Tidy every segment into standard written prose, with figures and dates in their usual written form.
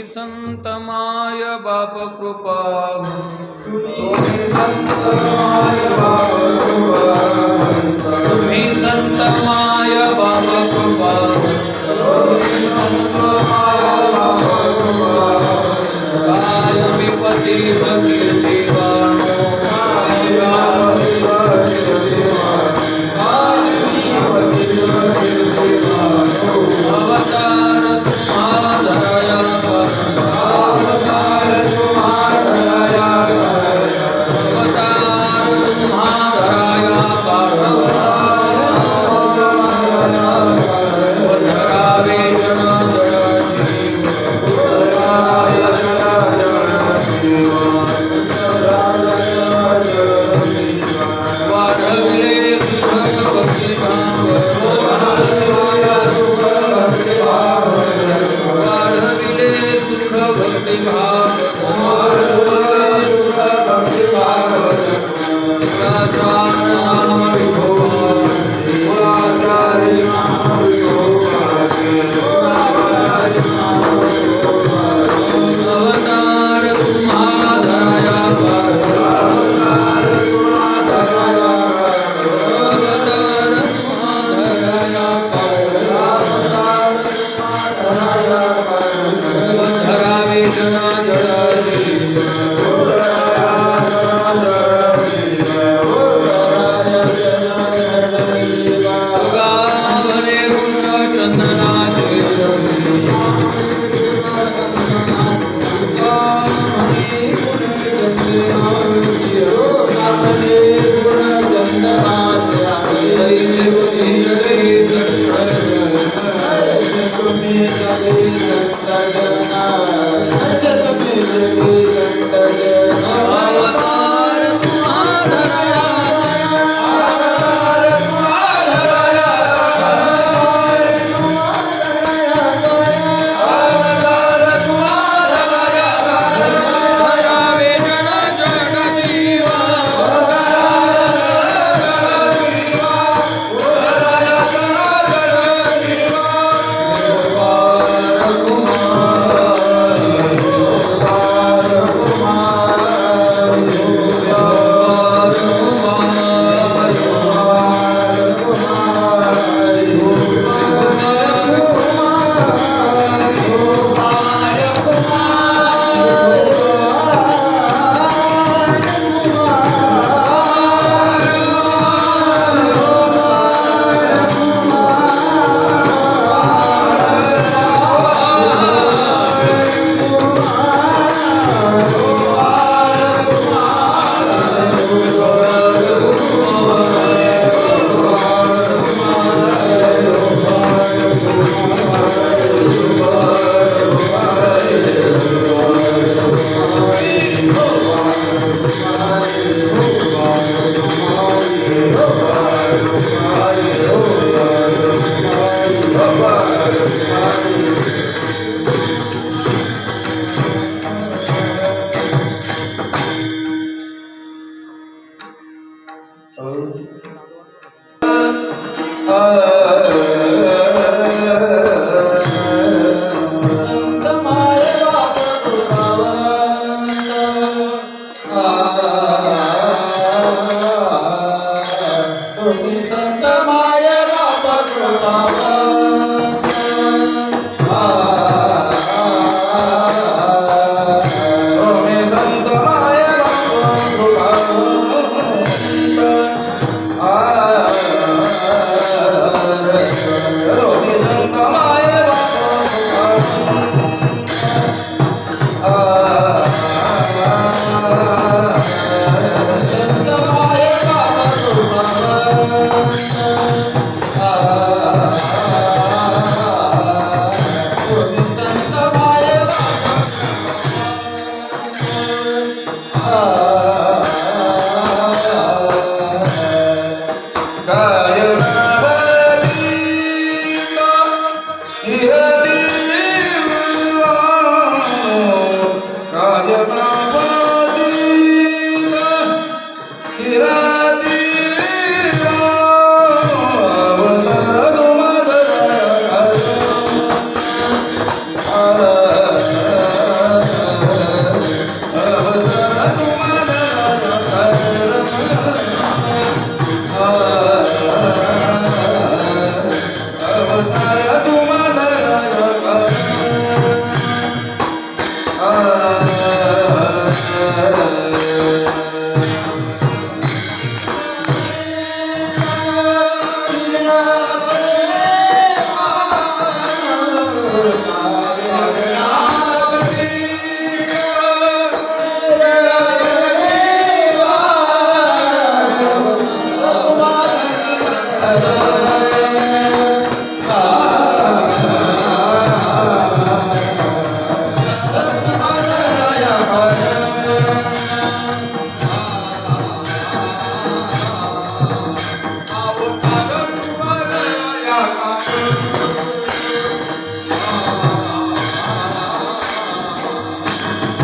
संत माय बाप कृपा तुम्ही संत माय बाप कृपा काय विपती कीर्तिवानो अवतार तुम्हारा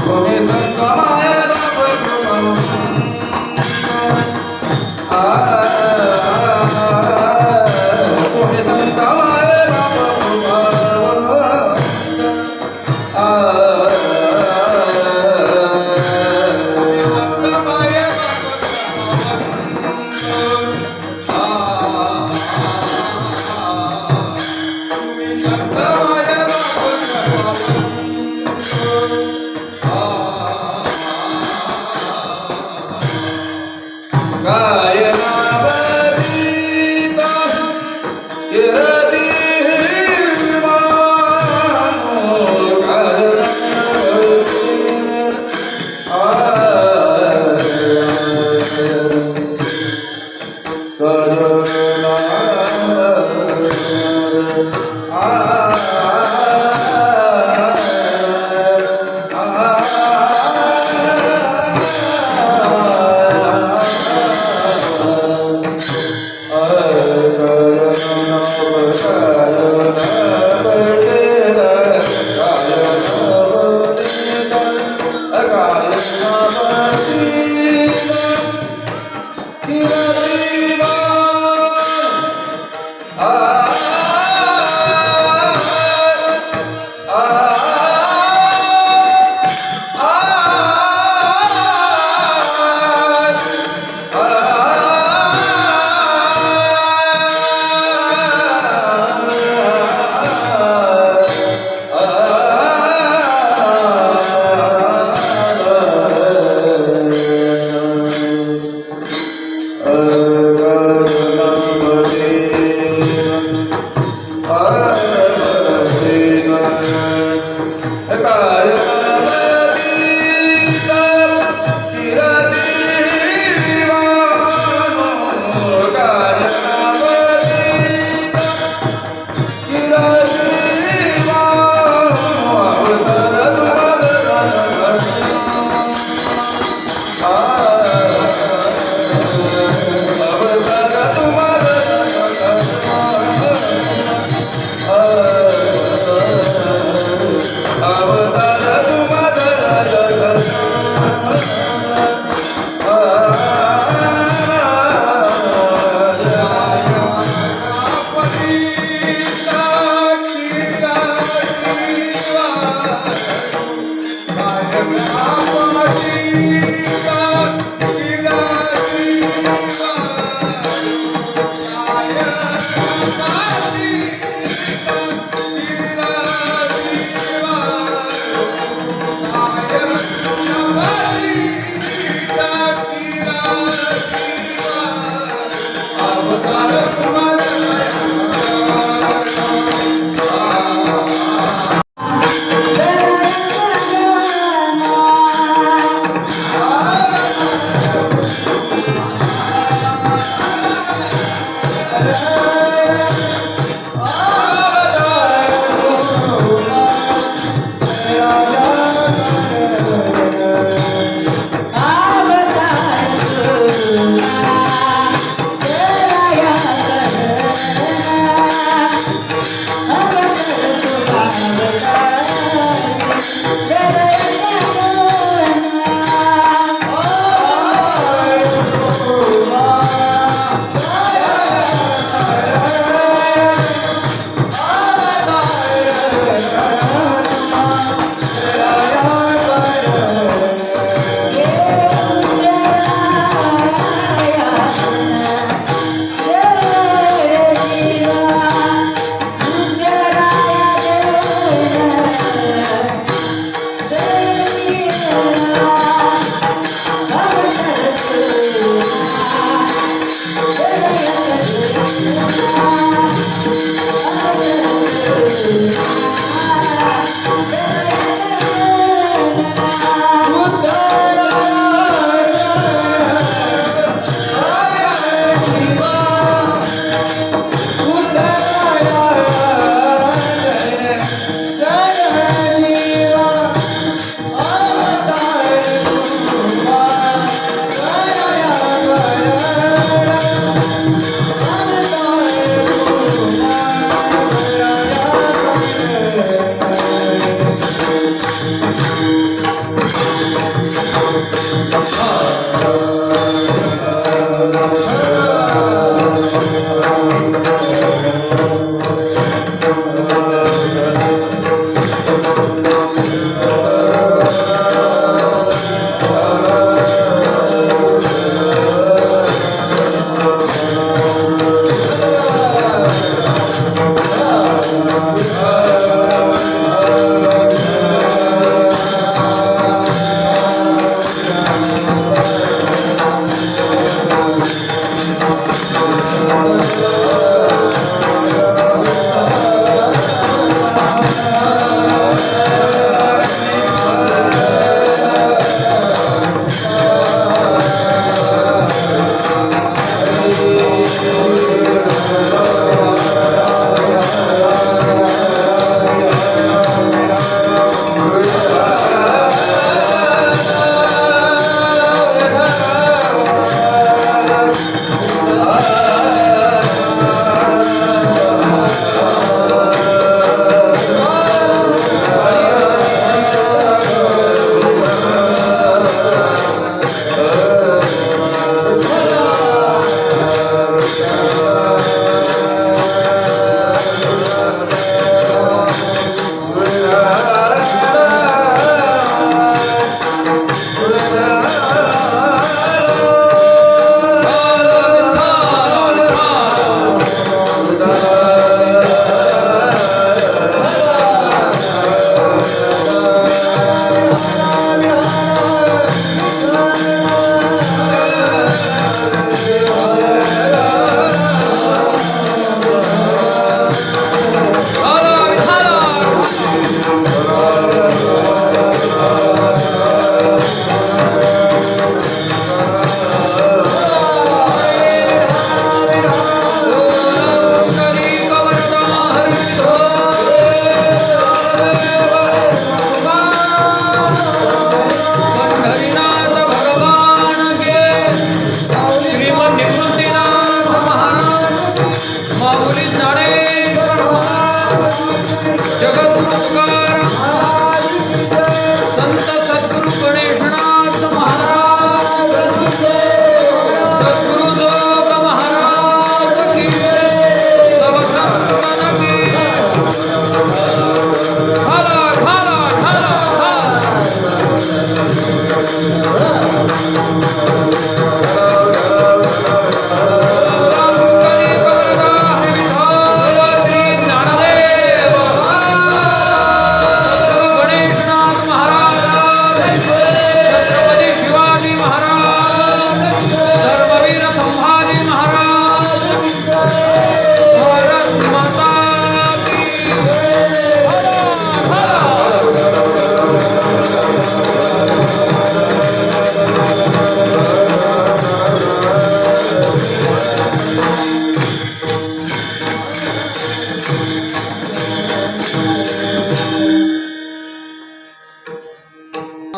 तुम्ही संत माय बाप तुम्ही संत माय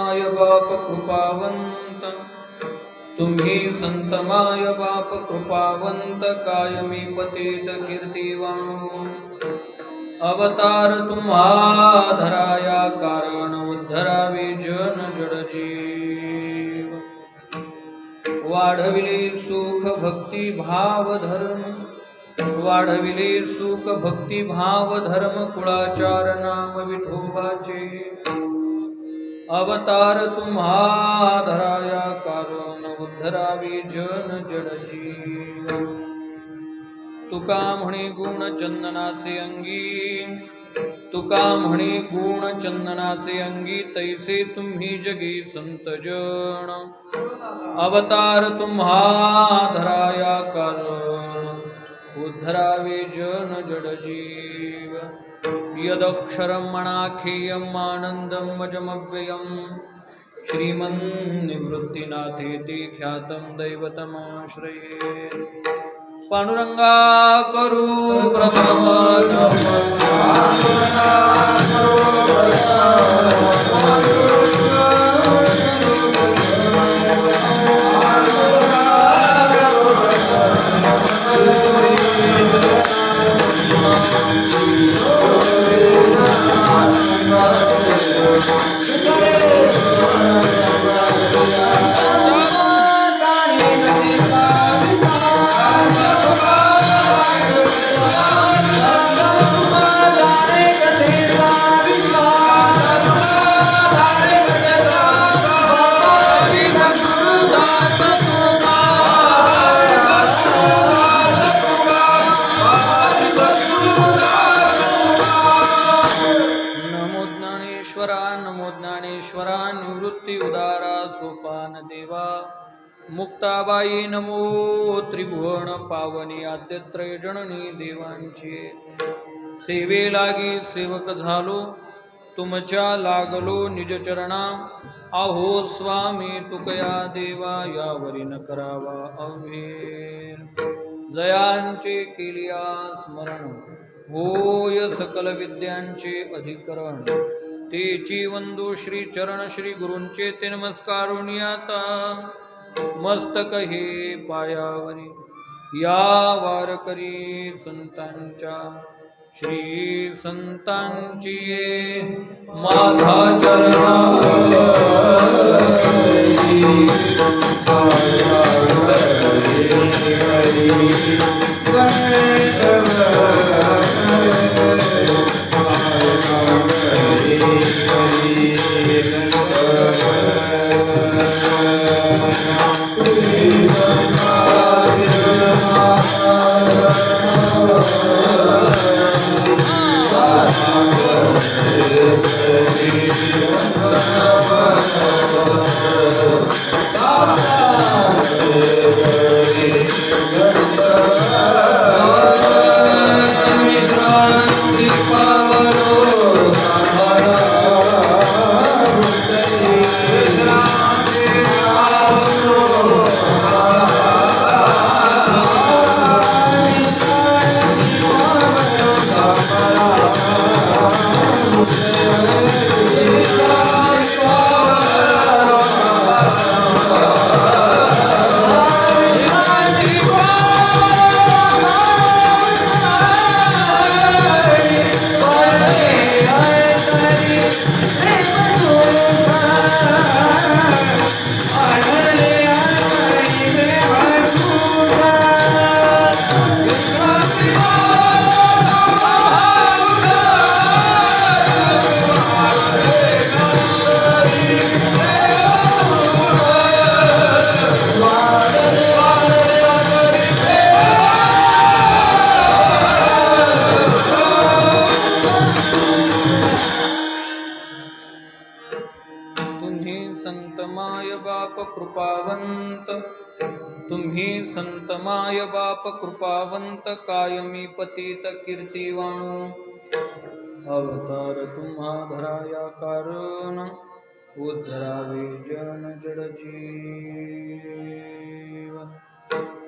संतमाय बाप कृपावंत तुम्ही संतमाय बाप कृपावंत कायमी पतित कीर्तिवान अवतार तुम्हा धराया कारण उद्धरावे जन जडजीव वाढविले सुख भक्ती भाव धर्म वाढविले सुख भक्ती भाव धर्म कुळाचार नाम विठोबाचे अवतार तुम्हा धराया कारण उद्धरावे जन जडजीव तुका म्हणे गुण चंदनाचे अंगी तुका म्हणे गुण चंदनाचे अंगी तैसे तुम्ही जगी संत जन अवतार तुम्हा धराया कारण उद्धरावे जन जडजीव यदक्षरं मणाखेयम् आनन्दं वजमव्ययम् श्रीमन्निवृत्तिनाथेति ख्यातं दैवतमाश्रये पांडुरंगा करू प्रथम मुक्ताबाई नमो त्रिभुवन पावनी आद्यत्रय जननी देवांची सेवे लागी सेवक झालो तुमच्या लागलो निज चरणा आहो स्वामी तुकया देवा यावरी न करावा अवेर जयांचे केलिया स्मरण होय सकल विद्यांचे अधिकरण तेची वंदू श्री चरण श्री गुरूंचे ते नमस्कारुणी आता मस्तक हे पायावरी या वारकरी संतांच्या श्री संतांची ये माथा संतमाय बाप कृपावंत कायमी पतित कीर्तिवाणू अवतार तुम्हा धराया कारण उद्धरावे जन जडजीव।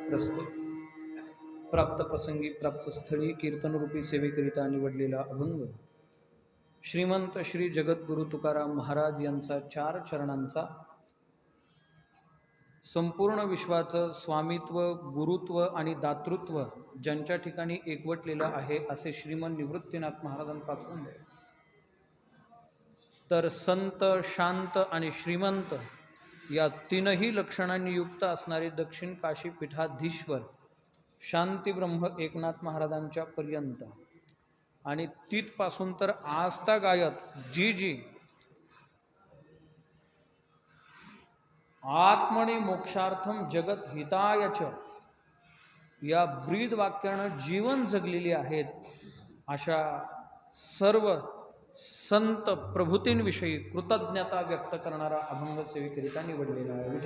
प्रस्तुत प्राप्त प्रसंगी प्राप्त स्थळी कीर्तन रूपी सेवेकरिता निवडलेला अभंग श्रीमंत श्री जगद्गुरु तुकाराम महाराज यांचा 4 चरणांचा संपूर्ण विश्वाचं स्वामित्व, गुरुत्व आणि दातृत्व ज्यांच्या ठिकाणी एकवटलेलं आहे असे श्रीमंत निवृत्तीनाथ महाराजांपासून तर संत, शांत आणि श्रीमंत या तीनही लक्षणांनी युक्त असणारे दक्षिण काशी पीठाधीश्वर शांती ब्रह्म एकनाथ महाराजांच्या पर्यंत आणि तिथपासून तर आजतागायत जी आत्मने मोक्षार्थम जगत हितायच या ब्रीद वाक्यानं जीवन जगलेली आहेत अशा सर्व संत प्रभूतींविषयी कृतज्ञता व्यक्त करणारा अभंग सेवेकरिता निवडलेला आहे.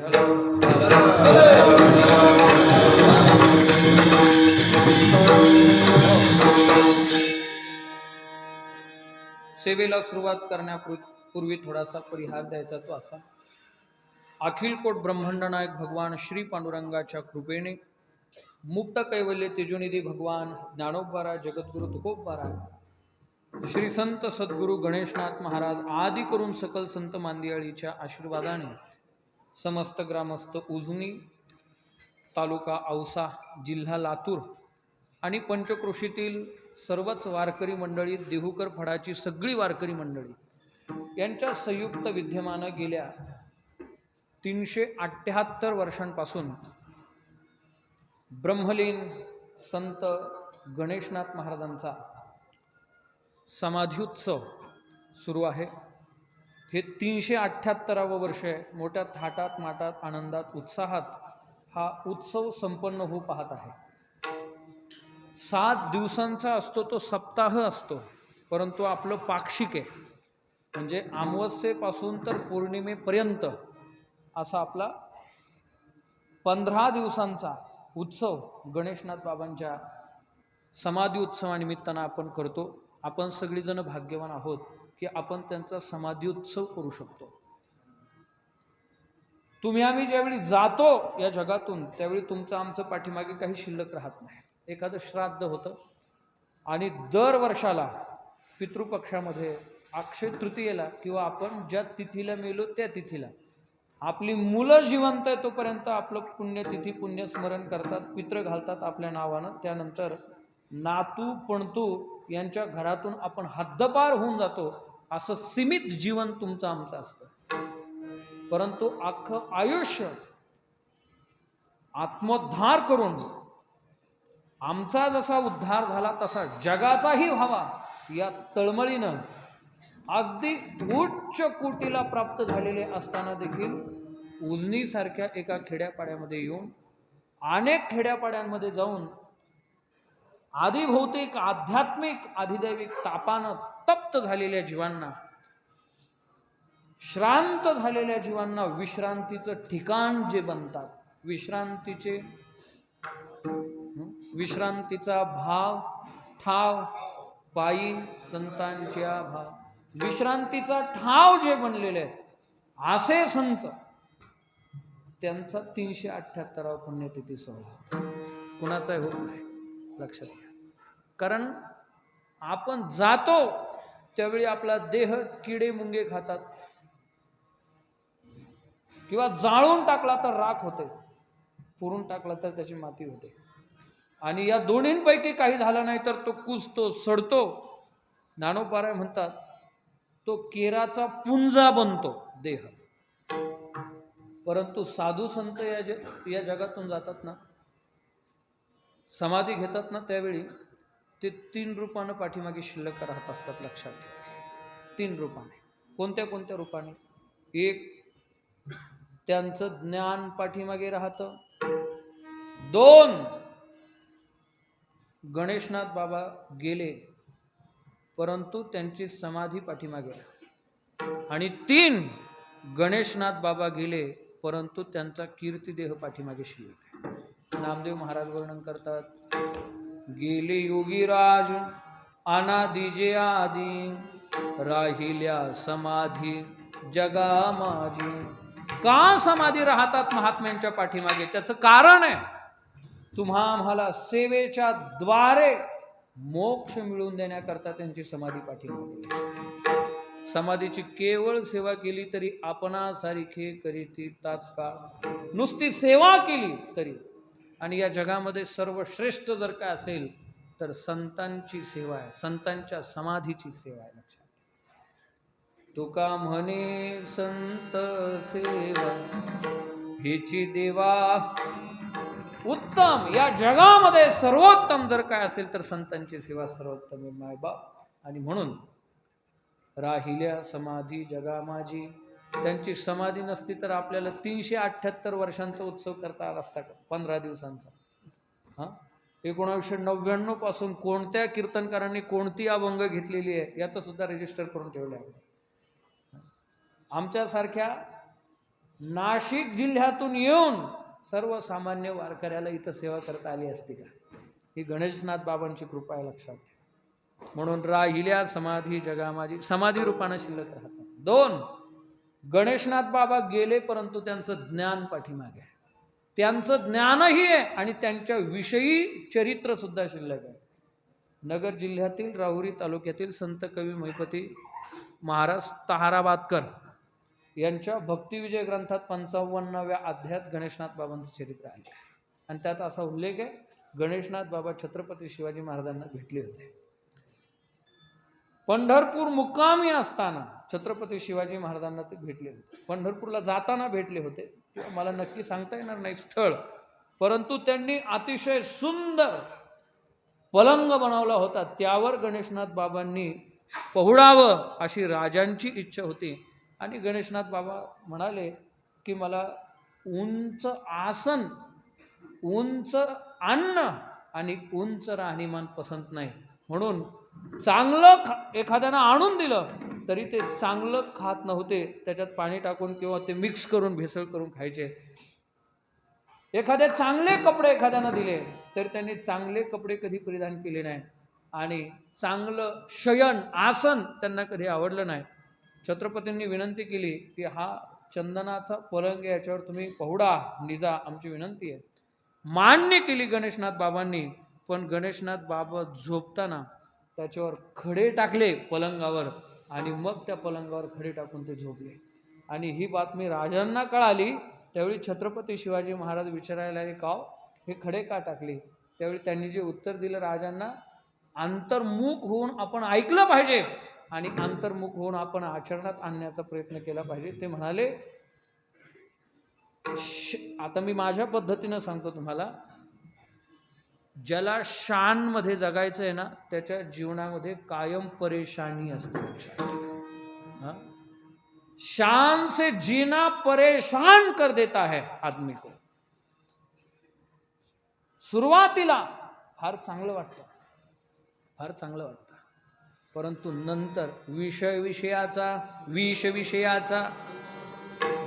सेवेला सुरुवात करण्यापूर्वी थोडासा परिहार द्यायचा तो असा. अखिल कोट ब्रह्मांड नायक भगवान श्री पांडुरंगाच्या कृपेने मुक्त कैवल्य तेजोनिधी भगवान ज्ञानोबारा जगद्गुरु तुकोबारा श्री संत सद्गुरु गणेशनाथ महाराज आदी करून सकल संत मांदियाळीच्या आशीर्वादाने समस्त ग्रामस्थ उजनी तालुका औसा जिल्हा लातूर आणि पंचक्रोशीतील सर्वच वारकरी मंडळी, देहूकर फडाची सगळी वारकरी मंडळी यांच्या संयुक्त विद्यमानं गेल्या 378 वर्षांपासून ब्रह्मलीन संत गणेशनाथ महाराजांचा समाधी सुरू आहे. हे 378वे वर्ष आहे. मोठ्या थाटात माटात आनंदात उत्साहात हा उत्सव संपन्न होऊ पाहत आहे. 7 दिवसांचा असतो तो सप्ताह असतो, परंतु आपलं पाक्षिक आहे म्हणजे अमावस्येपासून तर पौर्णिमेपर्यंत असा आपला 15 दिवसांचा उत्सव गणेशनाथ बाबांच्या समाधी उत्सवानिमित्तानं आपण करतो. आपण सगळीजण भाग्यवान आहोत की आपण त्यांचा समाधी उत्सव करू शकतो. तुम्ही आम्ही ज्यावेळी जातो या जगातून त्यावेळी तुमचं आमचं पाठीमागे काही शिल्लक राहत नाही. एखादं श्राद्ध होतं आणि दर वर्षाला पितृपक्षामध्ये अक्षय तृतीयेला किंवा आपण ज्या तिथीला मेलो त्या तिथीला आपली मुलं जिवंत आहे तोपर्यंत आपलं पुण्यतिथी पुण्यस्मरण करतात, पित्र घालतात आपल्या नावानं. त्यानंतर नातू पणतू यांच्या घरातून आपण हद्दपार होऊन जातो. असं सीमित जीवन तुमचं आमचं असतं, परंतु अख्खं आयुष्य आत्मोद्धार करून आमचा जसा उद्धार झाला तसा जगाचाही व्हावा या तळमळीनं अगदी उच्च कोटीला प्राप्त झालेले असताना देखील उजनीसारख्या एका खेड्यापाड्यामध्ये येऊन अनेक खेड्यापाड्यांमध्ये जाऊन आदिभौतिक आध्यात्मिक अधिदैविक तापानं तप्त झालेल्या जीवांना, श्रांत झालेल्या जीवांना विश्रांतीचं ठिकाण जे बनतात, विश्रांतीचा भाव ठाव पायी संतांच्या भाव विश्रांतीचा ठाव जे बनलेले आहेत असे संत त्यांचा 378वा पुण्यतिथी सोहळा कुणाचाही होत नाही. लक्षात घ्या. कारण आपण जातो त्यावेळी आपला देह किडे मुंगे खातात किंवा जाळून टाकला तर राख होते, पुरून टाकला तर त्याची माती होते. आणि या दोन्हींपैकी काही झालं नाही तर तो कुजतो, सडतो. ज्ञानोबाराय म्हणतात तो केराचा पुंजा बनतो देह. परंतु साधू संत या जगातून जातात ना, समाधी घेतात ना, त्यावेळी ते 3 रूपानं पाठीमागे शिल्लक राहत असतात. लक्षात घ्या. 3 रूपाने. कोणत्या कोणत्या रूपाने? एक, त्यांचं ज्ञान पाठीमागे राहतं. 2, गणेशनाथ बाबा गेले परंतु त्यांची समाधी पाठीमागे राहते. आणि 3, गणेशनाथ बाबा गेले परंतु त्यांचा कीर्तिदेह पाठीमागे शिल्लक आहे. नामदेव महाराज वर्णन करतात, गेले योगीराज अनादिजे आदी राहिल्या समाधी जगा माझी. का समाधी राहतात महात्म्यांच्या पाठीमागे? त्याचं कारण आहे तुम्हा आम्हाला सेवेच्या द्वारे मोक्ष मिळवून देण्याकरता त्यांची समाधी पाठीमागे. समाधीची केवळ सेवा केली तरी आपणासारखे करीती तात्काळ, नुसती सेवा केली तरी. आणि या जगामध्ये सर्वश्रेष्ठ जर काय असेल तर संतांची सेवा आहे, संतांच्या समाधीची सेवा आहे. लक्षात तुका म्हणे संत सेवा हिची देवा उत्तम. या जगामध्ये सर्वोत्तम जर काय असेल तर संतांची सेवा सर्वोत्तम मायबाप. आणि म्हणून राहिल्या समाधी जगा माझी. त्यांची समाधी नसती तर आपल्याला 378 वर्षांचा उत्सव करता आला असता का, 15 दिवसांचा. 1999 पासून कोणत्या कीर्तनकारांनी कोणती अभंग घेतलेली आहे याचं सुद्धा रजिस्टर करून ठेवलं आहे. आमच्यासारख्या नाशिक जिल्ह्यातून येऊन सर्वसामान्य वारकऱ्याला इथं सेवा करता आली असती का? ही गणेशनाथ बाबांची कृपा आहे. लक्षात. म्हणून राहिल्या समाधी जगा माझी, समाधी रूपानं शिल्लक राहतात. 2, गणेशनाथ बाबा गेले परंतु त्यांचं ज्ञान पाठीमागे आहे. त्यांचं ज्ञानही आहे आणि त्यांच्या विषयी चरित्र सुद्धा शिल्लक आहे. नगर जिल्ह्यातील राहुरी तालुक्यातील संत कवी महिपती महाराज ताहाराबादकर यांच्या भक्तिविजय ग्रंथात 55व्या अध्यायात गणेशनाथ बाबांचं चरित्र आहे. आणि त्यात असा उल्लेख आहे, गणेशनाथ बाबा छत्रपती शिवाजी महाराजांना भेटले होते. पंढरपूर मुक्कामी असताना छत्रपती शिवाजी महाराजांना ते भेटले होते. पंढरपूरला जाताना भेटले होते, मला नक्की सांगता येणार नाही स्थळ, परंतु त्यांनी अतिशय सुंदर पलंग बनवला होता. त्यावर गणेशनाथ बाबांनी पहुडावं अशी राजांची इच्छा होती. आणि गणेशनाथ बाबा म्हणाले की मला उंच आसन, उंच अन्न आणि उंच राहणीमान पसंत नाही. म्हणून चांगलं एखाद्यानं आणून दिलं तरी ते चांगलं खात नव्हते, त्याच्यात पाणी टाकून किंवा ते मिक्स करून भेसळ करून खायचे. एखादे चांगले कपडे एखाद्यानं दिले तर त्यांनी चांगले कपडे कधी परिधान केले नाही. आणि चांगलं शयन आसन त्यांना कधी आवडलं नाही. छत्रपतींनी विनंती केली की हा चंदनाचा पलंग याच्यावर तुम्ही पहुडा निजा, आमची विनंती आहे. मान्य केली गणेशनाथ बाबांनी. पण गणेशनाथ बाबा झोपताना त्याच्यावर खडे टाकले पलंगावर आणि मग त्या पलंगावर खडे टाकून ते झोपले. आणि ही बातमी राजांना कळाली. त्यावेळी छत्रपती शिवाजी महाराज विचारायला आले, का हे खडे का टाकले? त्यावेळी त्यांनी जे उत्तर दिलं राजांना, अंतर्मुख होऊन आपण ऐकलं पाहिजे आणि अंतर्मुख होऊन आपण आचरणात आणण्याचा प्रयत्न केला पाहिजे. ते म्हणाले, आता मी माझ्या पद्धतीनं सांगतो तुम्हाला, ज्याला शानमध्ये जगायचं आहे ना त्याच्या जीवनामध्ये कायम परेशानी असते. शान से जीना परेशान कर देता है आदमी को. सुरुवातीला फार चांगलं वाटतं, फार चांगलं वाटतं, परंतु नंतर विषयाचा विषयाचा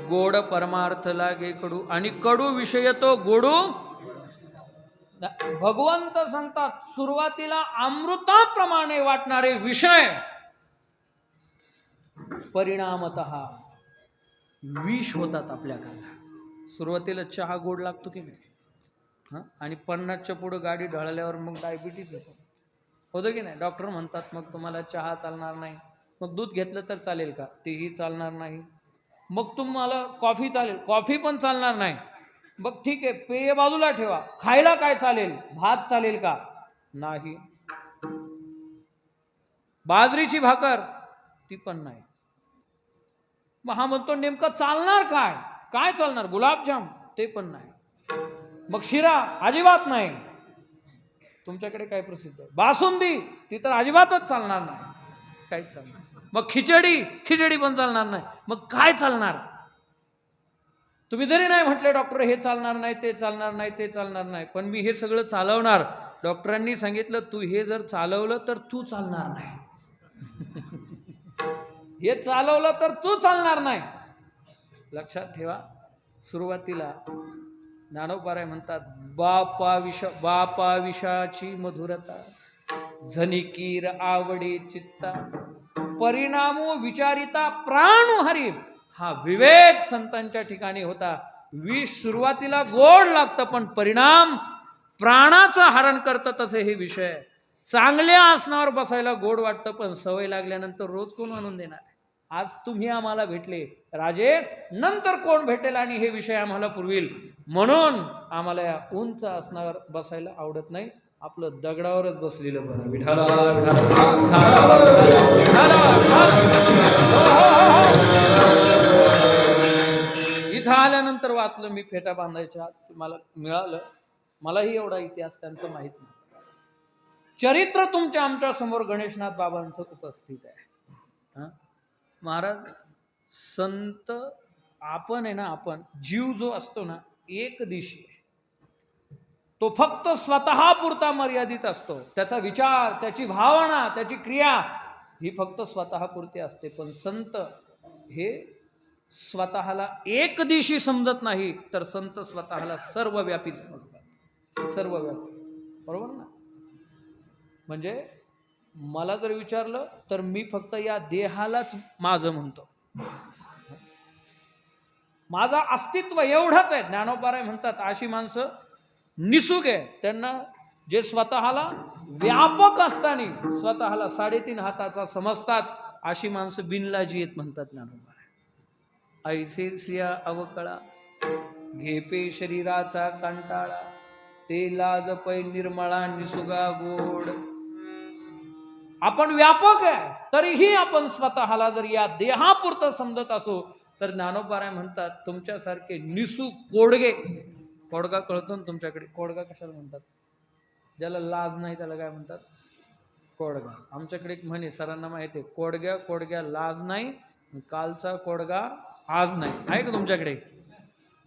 गोड परमार्थ लागे कडू, आणि कडू विषय तो गोडू. भगवंत सांगतात सुरुवातीला अमृताप्रमाणे वाटणारे विषय परिणामतः विष होतात आपल्याकरता. सुरुवातीला चहा गोड लागतो की नाही, आणि 50च्या पुढे गाडी ढळल्यावर मग डायबिटीज होतं की नाही. डॉक्टर म्हणतात मग तुम्हाला चहा चालणार नाही. मग दूध घेतलं तर चालेल का? तेही चालणार नाही. मग तुम्हाला कॉफी चालेल, कॉफी पण चालणार नाही. मग ठीक आहे, पेय बाजूला ठेवा, खायला काय चालेल? भात चालेल का? नाही. बाजरीची भाकर ती पण नाही. मग हा म्हणतो नेमकं चालणार काय? काय चालणार? गुलाबजाम ते पण नाही. मग शिरा अजिबात नाही. तुमच्याकडे काय प्रसिद्ध आहे? बासुंदी ती तर अजिबातच चालणार नाही, काहीच चालणार. मग खिचडी पण चालणार नाही. मग काय चालणार? तुम्ही जरी नाही म्हटले डॉक्टर हे चालणार नाही, ते चालणार नाही, ते चालणार नाही, पण मी हे सगळं चालवणार. डॉक्टरांनी सांगितलं तू हे जर चालवलं तर तू चालणार नाही. हे चालवलं तर तू चालणार नाही. लक्षात ठेवा. सुरुवातीला ज्ञानोबाराय म्हणतात, बापा विषाची मधुरता झनिकीर आवडी चित्ता परिणामो विचारिता प्राण हरी. हा विवेक संतांच्या ठिकाणी होता. विष सुरुवातीला गोड लागतं पण परिणाम प्राणाचं हरण करतं. तसे हे विषय चांगल्या आसनावर बसायला गोड वाटतं पण सवय लागल्यानंतर रोज कोण आणून देणार? आज तुम्ही आम्हाला भेटले राजे, नंतर कोण भेटेल आणि हे विषय आम्हाला पुरविल, म्हणून आम्हाला या उंच आसनावर बसायला आवडत नाही, आपलं दगडावरच बसलेलं बरं. विठाला इथं आल्यानंतर वाचलं मी फेटा बांधायच्या मला मिळालं. मलाही एवढा इतिहास त्यांचं माहित नाही. चरित्र तुमच्या आमच्या समोर गणेशनाथ बाबांचं उपस्थित आहे. महाराज संत आपण आहे ना, आपण जीव जो असतो ना एक दिवशी तो फक्त स्वतः पुरता मर्यादित असतो. त्याचा विचार, त्याची भावना, त्याची क्रिया ही फक्त स्वतः पुरती असते. पण संत हे स्वतःला एक दिवशी समजत नाही, तर संत स्वतःला सर्वव्यापी समजतात. सर्वव्यापी, बरोबर ना? म्हणजे मला जर विचारलं तर मी फक्त या देहालाच माझं म्हणतो. माझं अस्तित्व एवढंच आहे. ज्ञानोबाराय म्हणतात अशी माणसं निसुक आहे, त्यांना जे स्वतःला व्यापक असताना स्वतःला 3.5 हाताचा समजतात, अशी माणसं बिनलाजी आहेत म्हणतात ज्ञानोबाराय. ऐसे सिया अवकळा घेपे शरीराचा कंटाळा, ते लाज पै निर्मळा निसुगा गोड. आपण व्यापक आहे, तरीही आपण स्वतःला जर या देहापुरतं समजत असो, तर ज्ञानोबाराय म्हणतात तुमच्यासारखे निसू कोडगे. कोडगा कळतो ना तुमच्याकडे? कोडगा कशाला म्हणतात? ज्याला लाज नाही त्याला काय म्हणतात? कोडगा. आमच्याकडे एक म्हणे, सरांना माहिती आहे, कोडग्या कोडग्या लाज नाही, कालचा कोडगा आज नाही. आहे का तुमच्याकडे?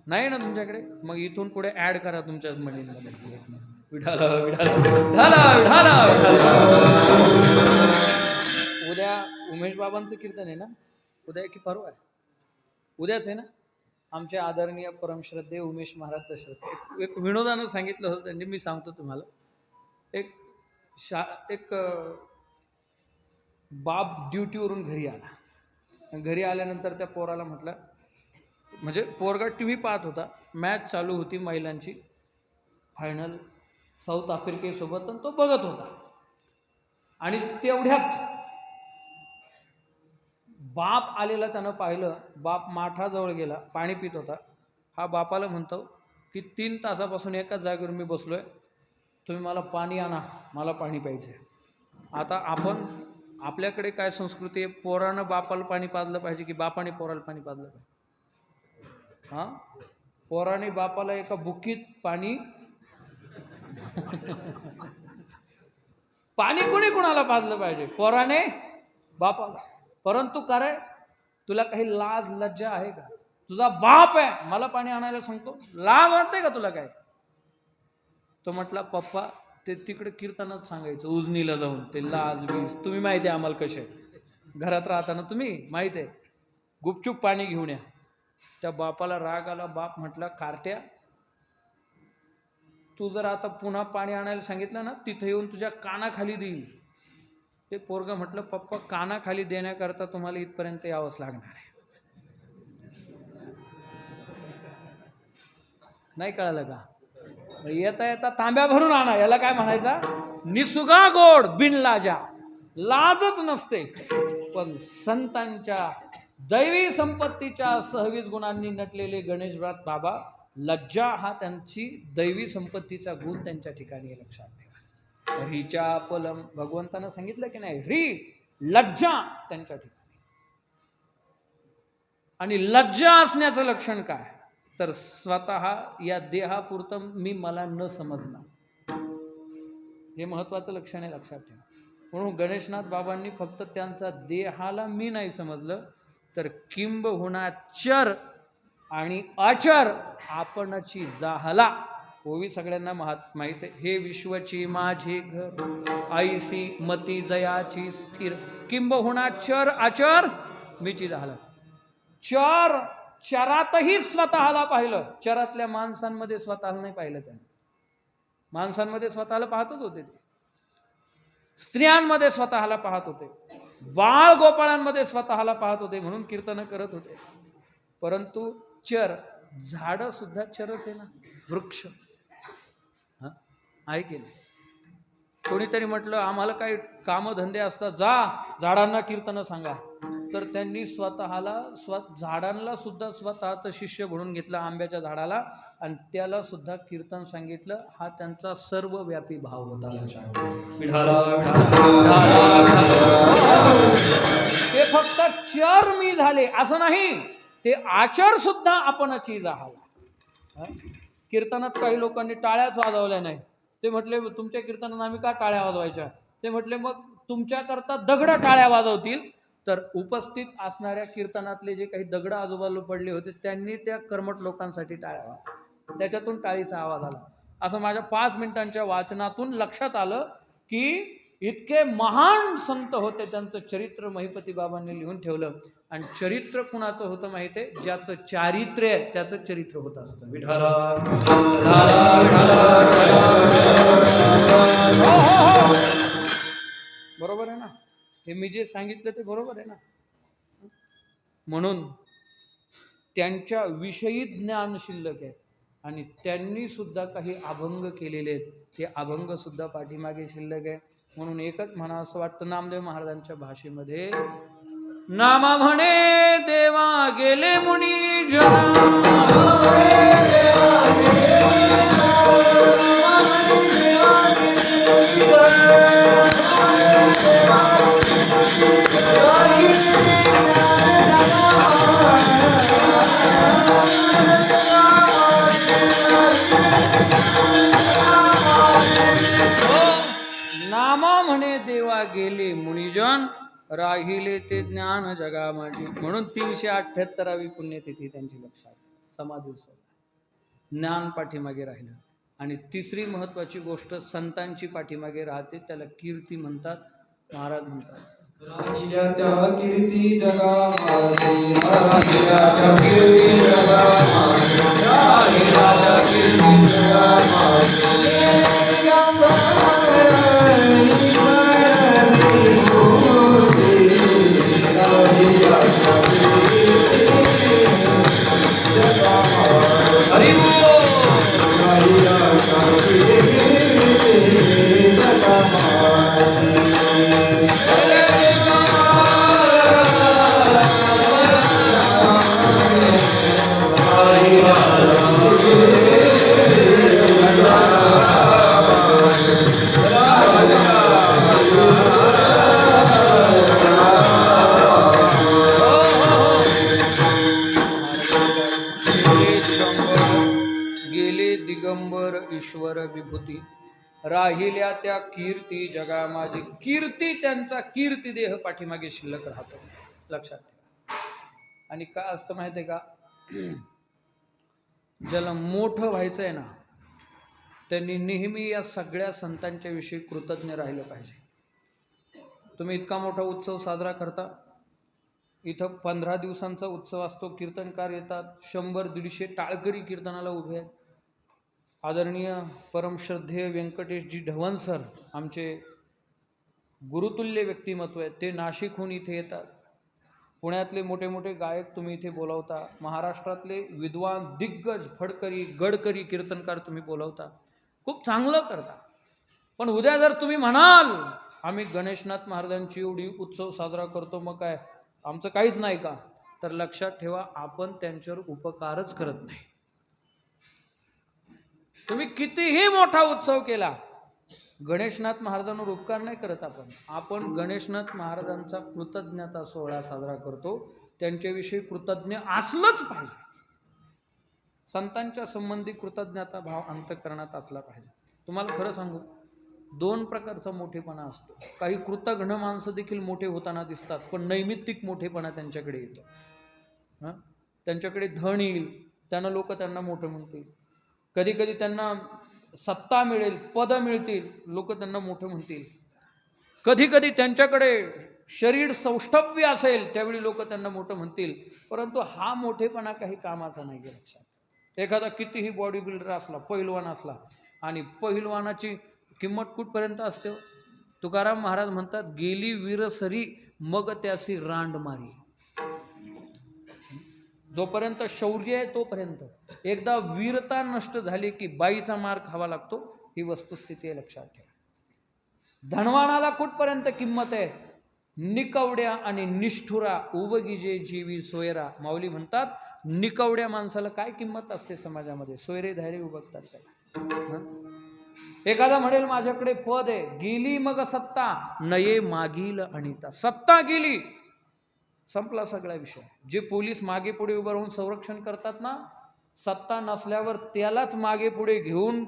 नाही ना तुमच्याकडे? मग इथून पुढे ऍड करा तुमच्या म्हणींमध्ये. विठाला विठाला विठाला विठाला. उद्या उमेश बाबांचं कीर्तन आहे ना? उद्या की परवा आहे? उद्याच आहे ना? आमचे आदरणीय परमश्रद्धेय उमेश महाराज दशरथ एक विनोदानं सांगितलं होतं त्यांनी, मी सांगतो तुम्हाला. एक बाप ड्युटीवरून घरी आला. घरी आल्यानंतर त्या पोराला म्हटलं, म्हणजे पोरगा टीव्ही पाहत होता, मॅच चालू होती महिलांची, फायनल साऊथ आफ्रिकेसोबत, आणि तो बघत होता. आणि तेवढ्यात बाप आलेला त्यानं पाहिलं. बाप माठाजवळ गेला, पाणी पित होता. हा बापाला म्हणतो की 3 तासापासून एकाच जागेवर मी बसलोय, तुम्ही मला पाणी आणा, मला पाणी प्यायचं आहे. आता आपण आपल्याकडे काय संस्कृती आहे, पोरानं बापाला पाणी पाजलं पाहिजे की बापाने पोराला पाणी पाजलं पाहिजे? हां, पोराने बापाला एका बुकीत पाणी पाणी कोणी कुणाला पाजलं पाहिजे? पोराने बापाला. परंतु काय, तुला काही लाज लज्जा आहे का? तुझा बाप आहे, मला पाणी आणायला सांगतो, लाज वाटते का तुला काय? तो म्हटला, पप्पा ते तिकडे कीर्तनात सांगायचं, उजनीला जाऊन ते लाज बीज, तुम्ही माहिती आहे आम्हाला कसे घरात राहताना, तुम्ही माहिती आहे, गुपचूप पाणी घेऊन या. त्या बापाला राग आला. बाप म्हटला, कार्ट्या, तू जर आता पुन्हा पाणी आणायला सांगितलं ना, तिथे येऊन तुझ्या कानाखाली देईल. ते पोरगं म्हटलं, पप्पा कानाखाली देण्याकरता तुम्हाला इथपर्यंत यावंच लागणार आहे. नाही कळालं का? येता येता तांब्या भरून आणा, याला काय म्हणायचा? निसुगा गोड बिन लाजा. लाजच नसते, पण संतांच्या दैवी संपत्तीच्या 26 गुणांनी नटलेले गणेशनाथ बाबा, लज्जा हा त्यांची दैवी संपत्तीचा गुण त्यांच्या ठिकाणी, लक्षात ठेवा. ह्रीच्या पलम, भगवंतानं सांगितलं की नाही, ह्री लज्जा त्यांच्या ठिकाणी. आणि लज्जा असण्याचं लक्षण काय? तर स्वतः या देहापुरतं मी मला न समजणार, हे महत्वाचं लक्षण आहे, लक्षात ठेवा. म्हणून गणेशनाथ बाबांनी फक्त त्यांचा देहाला मी नाही समजलं, तर किंबहुना चर आणि अचर आपणची जाहला. ओवी सगळ्यांना माहित आहे, हे विश्वची माझे घर, आईसी मती जयाची स्थिर, किंबहुना चर अचर मीची जाहला. चर, चरातही स्वतःला पाहिलं, चरातल्या माणसांमध्ये स्वतःला नाही पाहिलं. त्याने माणसांमध्ये स्वतःला पाहतच होते, ते स्त्रियांमध्ये स्वतःला पाहत होते, बाळ गोपाळांमध्ये स्वतःला पाहत होते, म्हणून कीर्तन करत होते. परंतु चर, झाडं सुद्धा चरच आहे ना, वृक्ष आहे की नाही? कोणीतरी म्हटलं आम्हाला काही कामधंदे असतात, जा झाडांना कीर्तनं सांगा. तर त्यांनी झाडांना सुद्धा स्वतःचं शिष्य म्हणून घेतलं, आंब्याच्या झाडाला, आणि त्याला सुद्धा कीर्तन सांगितलं. हा त्यांचा सर्वव्यापी भाव होता. ते फक्त चर मी झाले असं नाही, ते आचर सुद्धा आपणची झाला. कीर्तनात काही लोकांनी टाळ्याच वाजवल्या नाही. ते म्हटले तुमच्या कीर्तनात आम्ही का टाळ्या वाजवायच्या? ते म्हटले मग तुमच्याकरता दगड टाळ्या वाजवतील. तर उपस्थित असणाऱ्या कीर्तनातले जे काही दगड आजूबाजूला पडले होते त्यांनी त्या कर्मठ लोकांसाठी टाळ्या वाजवल्या, त्याच्यातून टाळीचा आवाज आला. असं माझ्या 5 मिनिटांच्या वाचनातून लक्षात आलं की इतके महान संत होते, त्यांचं चरित्र महिपती बाबांनी लिहून ठेवलं. आणि चरित्र कुणाचं होतं माहिती आहे? ज्याचं चारित्र्य आहे त्याचं चरित्र होत असतं. विठाला बरोबर आहे ना? हे मी जे सांगितलं ते बरोबर आहे ना? म्हणून त्यांच्या विषयी ज्ञान शिल्लक आहे आणि त्यांनी सुद्धा काही अभंग केलेले आहेत, ते अभंग सुद्धा पाठीमागे शिल्लक आहे. म्हणून एकच म्हणा असं वाटतं नामदेव महाराजांच्या भाषेमध्ये, नामा म्हणे देवा गेले मुनी जन, नामा म्हणे देवा गेले मुनिजन, राहिले ते ज्ञान जगा माझी. म्हणून 378वी पुण्यतिथी त्यांची लक्षात, समाधी ज्ञान पाठीमागे राहिलं. आणि तिसरी महत्वाची गोष्ट संतांची पाठीमागे राहते, त्याला कीर्ती म्हणतात. महाराज म्हणतात राहिल्या त्या कीर्ती जगा माझी, राहिल्या त्या कीर्ती जगा माझी, राहिल्या त्या कीर्ती जगा ईश्वर विभूती, राहिल्या त्या कीर्ती जगा माझी. कीर्ती त्यांचा कीर्ती देह पाठीमागे शिल्लक राहतो, लक्षात ठेवा. आणि काय असतं माहिती आहे का, ज्याला मोठं व्हायचं आहे ना त्यांनी नेहमी या सगळ्या संतांच्या विषयी कृतज्ञ राहिलं पाहिजे. तुम्ही इतका मोठा उत्सव साजरा करता, इथं 15 दिवसांचा उत्सव असतो, कीर्तनकार येतात, 100-150 टाळकरी कीर्तनाला उभे आहेत. आदरणीय परमश्रद्धेय व्यंकटेशजी ढवण सर, आमचे गुरुतुल्य व्यक्तिमत्व आहेत, ते नाशिकहून इथे येतात. पुण्यातले मोठे मोठे गायक तुम्ही इथे बोलावता, महाराष्ट्रातले विद्वान दिग्गज फडकरी गडकरी कीर्तनकार तुम्ही बोलावता, खूप चांगलं करता. पण उद्या जर तुम्ही म्हणाल आम्ही गणेशनाथ महाराजांची एवढी उत्सव साजरा करतो, मग काय आमचं काहीच नाही का, तर लक्षात ठेवा आपण त्यांच्यावर उपकारच करत नाही. तुम्ही कितीही मोठा उत्सव केला, गणेशनाथ महाराजांवर उपकार नाही करत आपण गणेशनाथ महाराजांचा कृतज्ञता सोहळा साजरा करतो, त्यांच्याविषयी कृतज्ञ असलंच पाहिजे. संतांच्या संबंधी कृतज्ञता भाव अंतःकरणात असला पाहिजे. तुम्हाला खरं सांगू, 2 प्रकारचा मोठेपणा असतो. काही कृतघ्न माणसं देखील मोठे होताना दिसतात, पण नैमित्तिक मोठेपणा त्यांच्याकडे येतो. त्यांच्याकडे धन येईल, त्यांना लोक त्यांना मोठं म्हणतील. कधी कधी त्यांना सत्ता मिळेल, पद मिळतील, लोक त्यांना मोठं म्हणतील. कधी कधी त्यांच्याकडे शरीर सौष्ठव्य असेल, त्यावेळी लोक त्यांना मोठं म्हणतील. परंतु हा मोठेपणा काही कामाचा नाही. लक्षात, एखादा कितीही बॉडी बिल्डर असला, पहिलवान असला, आणि पहिलवानाची किंमत कुठपर्यंत असते? तुकाराम महाराज म्हणतात, गेली वीरसरी मग त्यासी रांड मारी. जोपर्यंत शौर्य आहे तोपर्यंत, एकदा वीरता नष्ट झाली की बाईचा मार खावा लागतो. ही वस्तुस्थिती आहे, लक्षात ठेवा. धनवानाला कुठपर्यंत किंमत आहे? निकवड्या आणि निष्ठुरा उबगीजे जीवी सोयरा. माऊली म्हणतात निकवड्या माणसाला काय किंमत असते समाजामध्ये? सोयरे धायरे उबगतात त्याला. एखादा म्हणेल माझ्याकडे पद आहे, गेली मग सत्ता, नये मागील अनिता. सत्ता गेली, संपला सगळा विषय. जे पोलीस मागे पुढे उभं राहून संरक्षण करतात ना, सत्ता नसल्यावर त्यालाच मागे पुढे घेऊन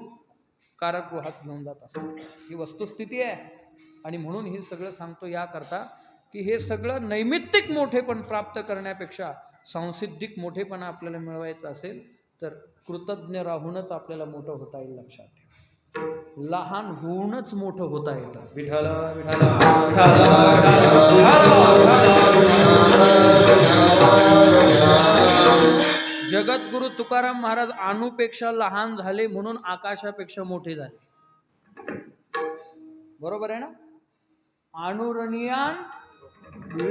कारागृहात घेऊन जात असतात. ही वस्तुस्थिती आहे. आणि म्हणून हे सगळं सांगतो याकरता की हे सगळं नैमित्तिक मोठेपण प्राप्त करण्यापेक्षा सांसिद्धिक मोठेपणा आपल्याला मिळवायचं असेल तर कृतज्ञ राहूनच आपल्याला मोठं होता येईल. लक्षात ठेवा, लहान होऊनच मोठं होता येतं. विठ्ठल विठ्ठल जगद्गुरु तुकाराम महाराज अणुपेक्षा लहान झाले म्हणून आकाशापेक्षा मोठे झाले. बरोबर आहे ना? अणुरणियान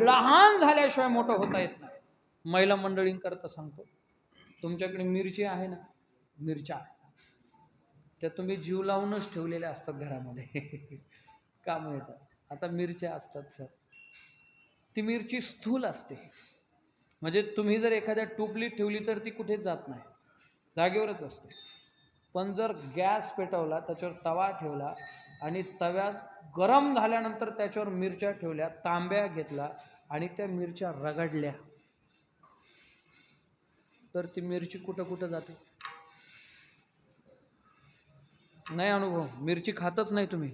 लहान झाल्याशिवाय मोठं होता येत नाही. महिला मंडळींकरता सांगतो, तुमच्याकडे मिरची आहे ना, मिरच्या त्या तुम्ही जीव लावूनच ठेवलेल्या असतात घरामध्ये. का माहिती? आता मिरच्या असतात सर, ती मिरची स्थूल असते. म्हणजे तुम्ही जर एखाद्या टोपलीत ठेवली तर ती कुठेच जात नाही, जागेवरच असते. पण जर गॅस पेटवला, त्याच्यावर तवा ठेवला आणि तव्यात गरम झाल्यानंतर त्याच्यावर मिरच्या ठेवल्या, तांब्या घेतला आणि त्या मिरच्या रगडल्या, तर ती मिरची कुठं कुठं जाते? नाही अनुभव? मिरची खातच नाही तुम्ही.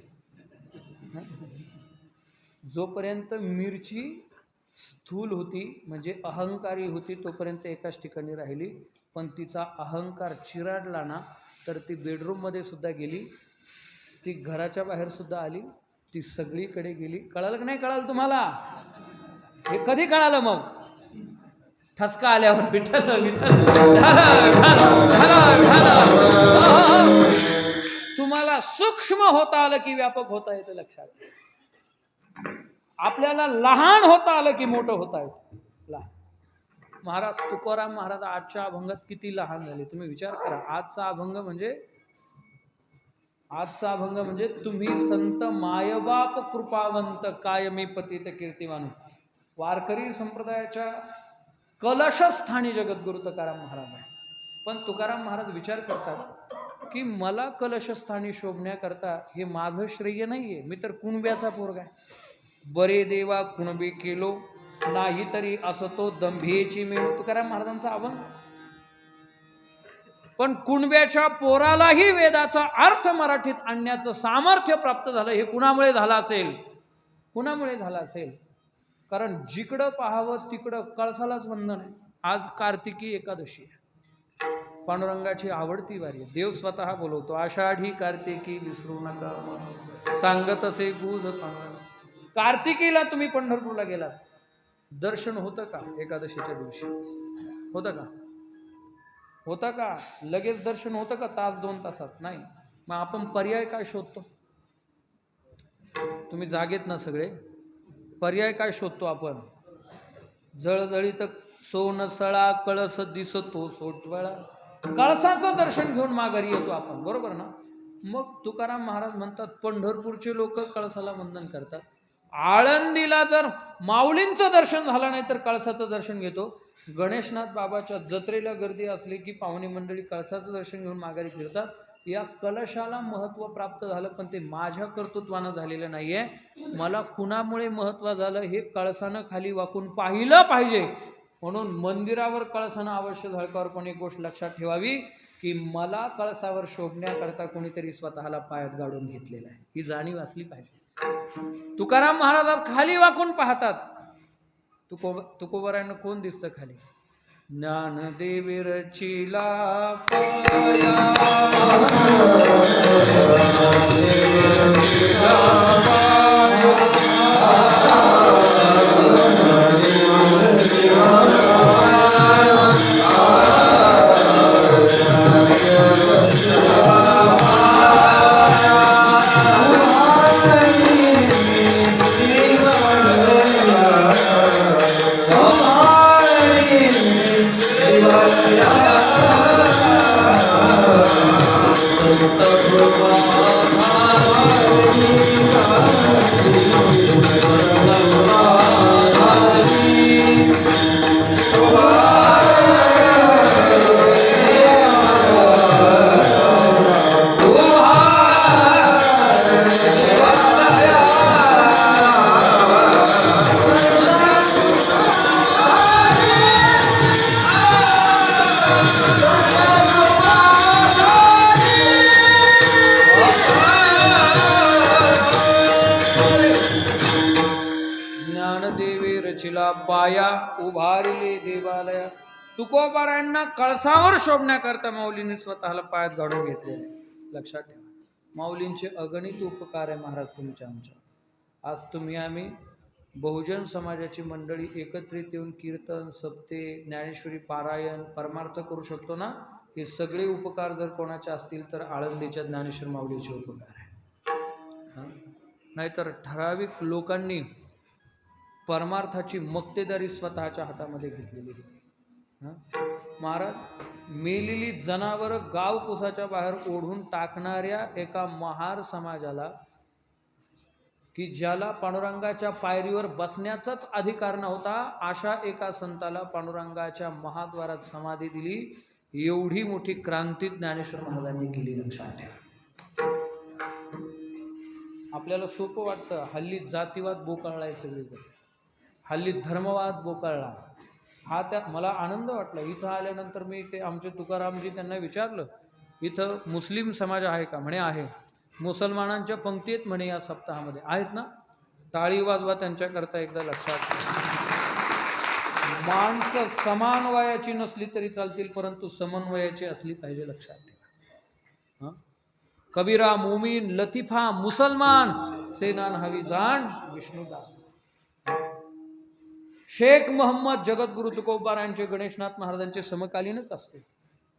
जोपर्यंत मिरची स्थूल होती म्हणजे अहंकारी होती तोपर्यंत एकाच ठिकाणी राहिली. पण तिचा अहंकार चिराडला ना तर ती बेडरूममध्ये सुद्धा गेली, ती घराच्या बाहेर सुद्धा आली, ती सगळीकडे गेली. कळालं की नाही कळालं तुम्हाला? हे कधी कळालं मग? ठसका आल्यावर. विठ्ठल विठ्ठल. तुम्हाला सूक्ष्म होता आलं की व्यापक होता येतं. लक्षात. आपल्याला लहान होता आलं की मोठं होता येतं. लहान. महाराज तुकाराम महाराज आजच्या अभंगात किती लहान झाले तुम्ही विचार करा. आजचा अभंग म्हणजे तुम्ही संत मायबाप कृपावंत कायमी पतित कीर्तिवान. वारकरी संप्रदायाच्या कलशस्थानी जगद्गुरु तुकाराम महाराज आहे. पण तुकाराम महाराज विचार करतात की मला कलशस्थानी शोभण्याकरता हे माझं श्रेय नाहीये, मी तर कुणब्याचा पोरगा आहे. बरे देवा कुणबे केलो, नाही तरी असतो दंभेची मेळ. तुकाराम महाराजांचा अभंग. पण कुणब्याच्या पोरालाही वेदाचा अर्थ मराठीत आणण्याचं सामर्थ्य प्राप्त झालं. हे कुणामुळे झालं असेल? कुणामुळे झालं असेल? कारण जिकडं पाहावं तिकडं कळसालाच वंदन आहे. आज कार्तिकी एकादशी आहे, पांडुरंगाची आवडती वारी आहे. देव स्वतः बोलवतो, आषाढी कार्तिकी विसरू नका, सांगत असे गुज पांडुरंग. कार्तिकीला तुम्ही पंढरपूरला गेलात, दर्शन होतं का? एकादशीच्या दिवशी होतं का? होतं का? लगेच दर्शन होतं का? तास 2 तासात? नाही. मग आपण पर्याय काय शोधतो? तुम्ही जागेत ना सगळे, पर्याय काय शोधतो आपण? जळजळीत सोन सळा कळस दिसतो सोटवळा. कळसाचं दर्शन घेऊन माघारी येतो आपण, बरोबर ना? मग तुकाराम महाराज म्हणतात पंढरपूरचे लोक कळसाला वंदन करतात. आळंदीला जर माऊलींचं दर्शन झालं नाही तर कळसाचं दर्शन घेतो. गणेशनाथ बाबाच्या जत्रेला गर्दी असली की पाहुणे मंडळी कळसाचं दर्शन घेऊन माघारी फिरतात. या कलशाला महत्त्व प्राप्त झालं, पण ते माझ्या कर्तृत्वानं झालेलं नाहीये. मला कुणामुळे महत्त्व झालं हे कळसानं खाली वाकून पाहिलं पाहिजे. म्हणून मंदिरावर कळसानं अवश्य झळकावर. पण एक गोष्ट लक्षात ठेवावी की मला कळसावर शोभण्याकरता कोणीतरी स्वतःला पायात गाडून घेतलेला आहे, ही जाणीव असली पाहिजे. तुकाराम महाराज खाली वाकून पाहतात. तुकोबरायांना कोण दिसतं खाली? ज्ञानदेवी रचिला पाया, Thank you. ज्ञानदेवे रचिला पाया उभारिले देवालया. तुकोबारायांना कळसावर शोभण्याकरता माऊलींनी स्वतःला पायात घालून घेतलेले. लक्षात ठेवा, माऊलींचे अगणित उपकार आहे महाराज तुमच्या आमच्या. आज तुम्ही आम्ही बहुजन समाजाची मंडळी एकत्रित येऊन कीर्तन, सप्ते, ज्ञानेश्वरी पारायण, परमार्थ करू शकतो ना. हे सगळे उपकार जर कोणाचे असतील तर आळंदीच्या ज्ञानेश्वर माऊलीचे उपकार आहे. नाहीतर ठराविक लोकांनी परमार्थाची मक्तेदारी स्वतःच्या हातामध्ये घेतलेली होती. महाराज, मेलेली जनावर गाव कुसाच्या बाहेर ओढून टाकणाऱ्या एका महार समाजाला, की ज्याला पांडुरंगाच्या पायरीवर बसण्याचाच अधिकार नव्हता, अशा एका संताला पांडुरंगाच्या महाद्वारात समाधी दिली. एवढी मोठी क्रांती ज्ञानेश्वर महाराजांनी केली. लक्षात ठेवा. आपल्याला सोपं वाटतं, हल्ली जातीवाद बोकाळलाय सगळीकडे, हल्ली धर्मवाद बोकाळला. हा त्या मला आनंद वाटला. इथं आल्यानंतर मी ते आमचे तुकारामजी त्यांना विचारलं, इथं मुस्लिम समाज आहे का? म्हणे आहे. मुसलमानांच्या पंक्ती आहेत म्हणे या सप्ताहामध्ये. आहेत ना? टाळी वाजवा त्यांच्याकरता एकदा. लक्षात, माणसं समान वयाची नसली तरी चालतील, परंतु समन्वयाची असली पाहिजे. लक्षात ठेवा. कबीरा मोमीन, लतीफा मुसलमान, सेनान हवी जाण विष्णुदास. शेख मोहम्मद जगद्गुरु तुकोबारायांचे गणेशनाथ महाराजांचे समकालीनच असते.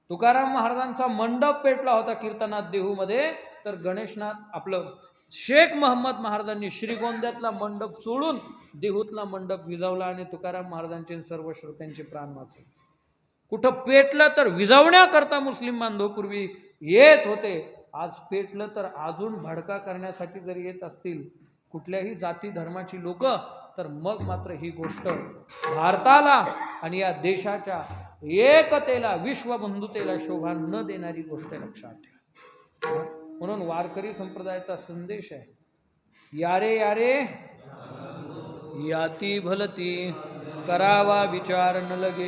तुकाराम महाराजांचा मंडप पेटला होता कीर्तनात देहूमध्ये, तर गणेशनाथ आपलं शेख मोहम्मद महाराजांनी श्रीगोंद्यातला मंडप सोडून देहूतला मंडप विझवला आणि तुकाराम महाराजांचे सर्व श्रोत्यांचे प्राण वाचले. कुठं पेटलं तर विझवण्याकरता मुस्लिम बांधव पूर्वी येत होते. आज पेटलं तर अजून भडका करण्यासाठी जर येत असतील कुठल्याही जाती धर्माची लोक, तर मग मात्र ही गोष्ट भारताला आणि या देशाच्या एकतेला, विश्वबंधुतेला शोभा न देणारी गोष्ट. लक्षात ठेवा. म्हणून वारकरी संप्रदायाचा संदेश आहे, यारे यारे याती भलती, करावा विचार न लगे.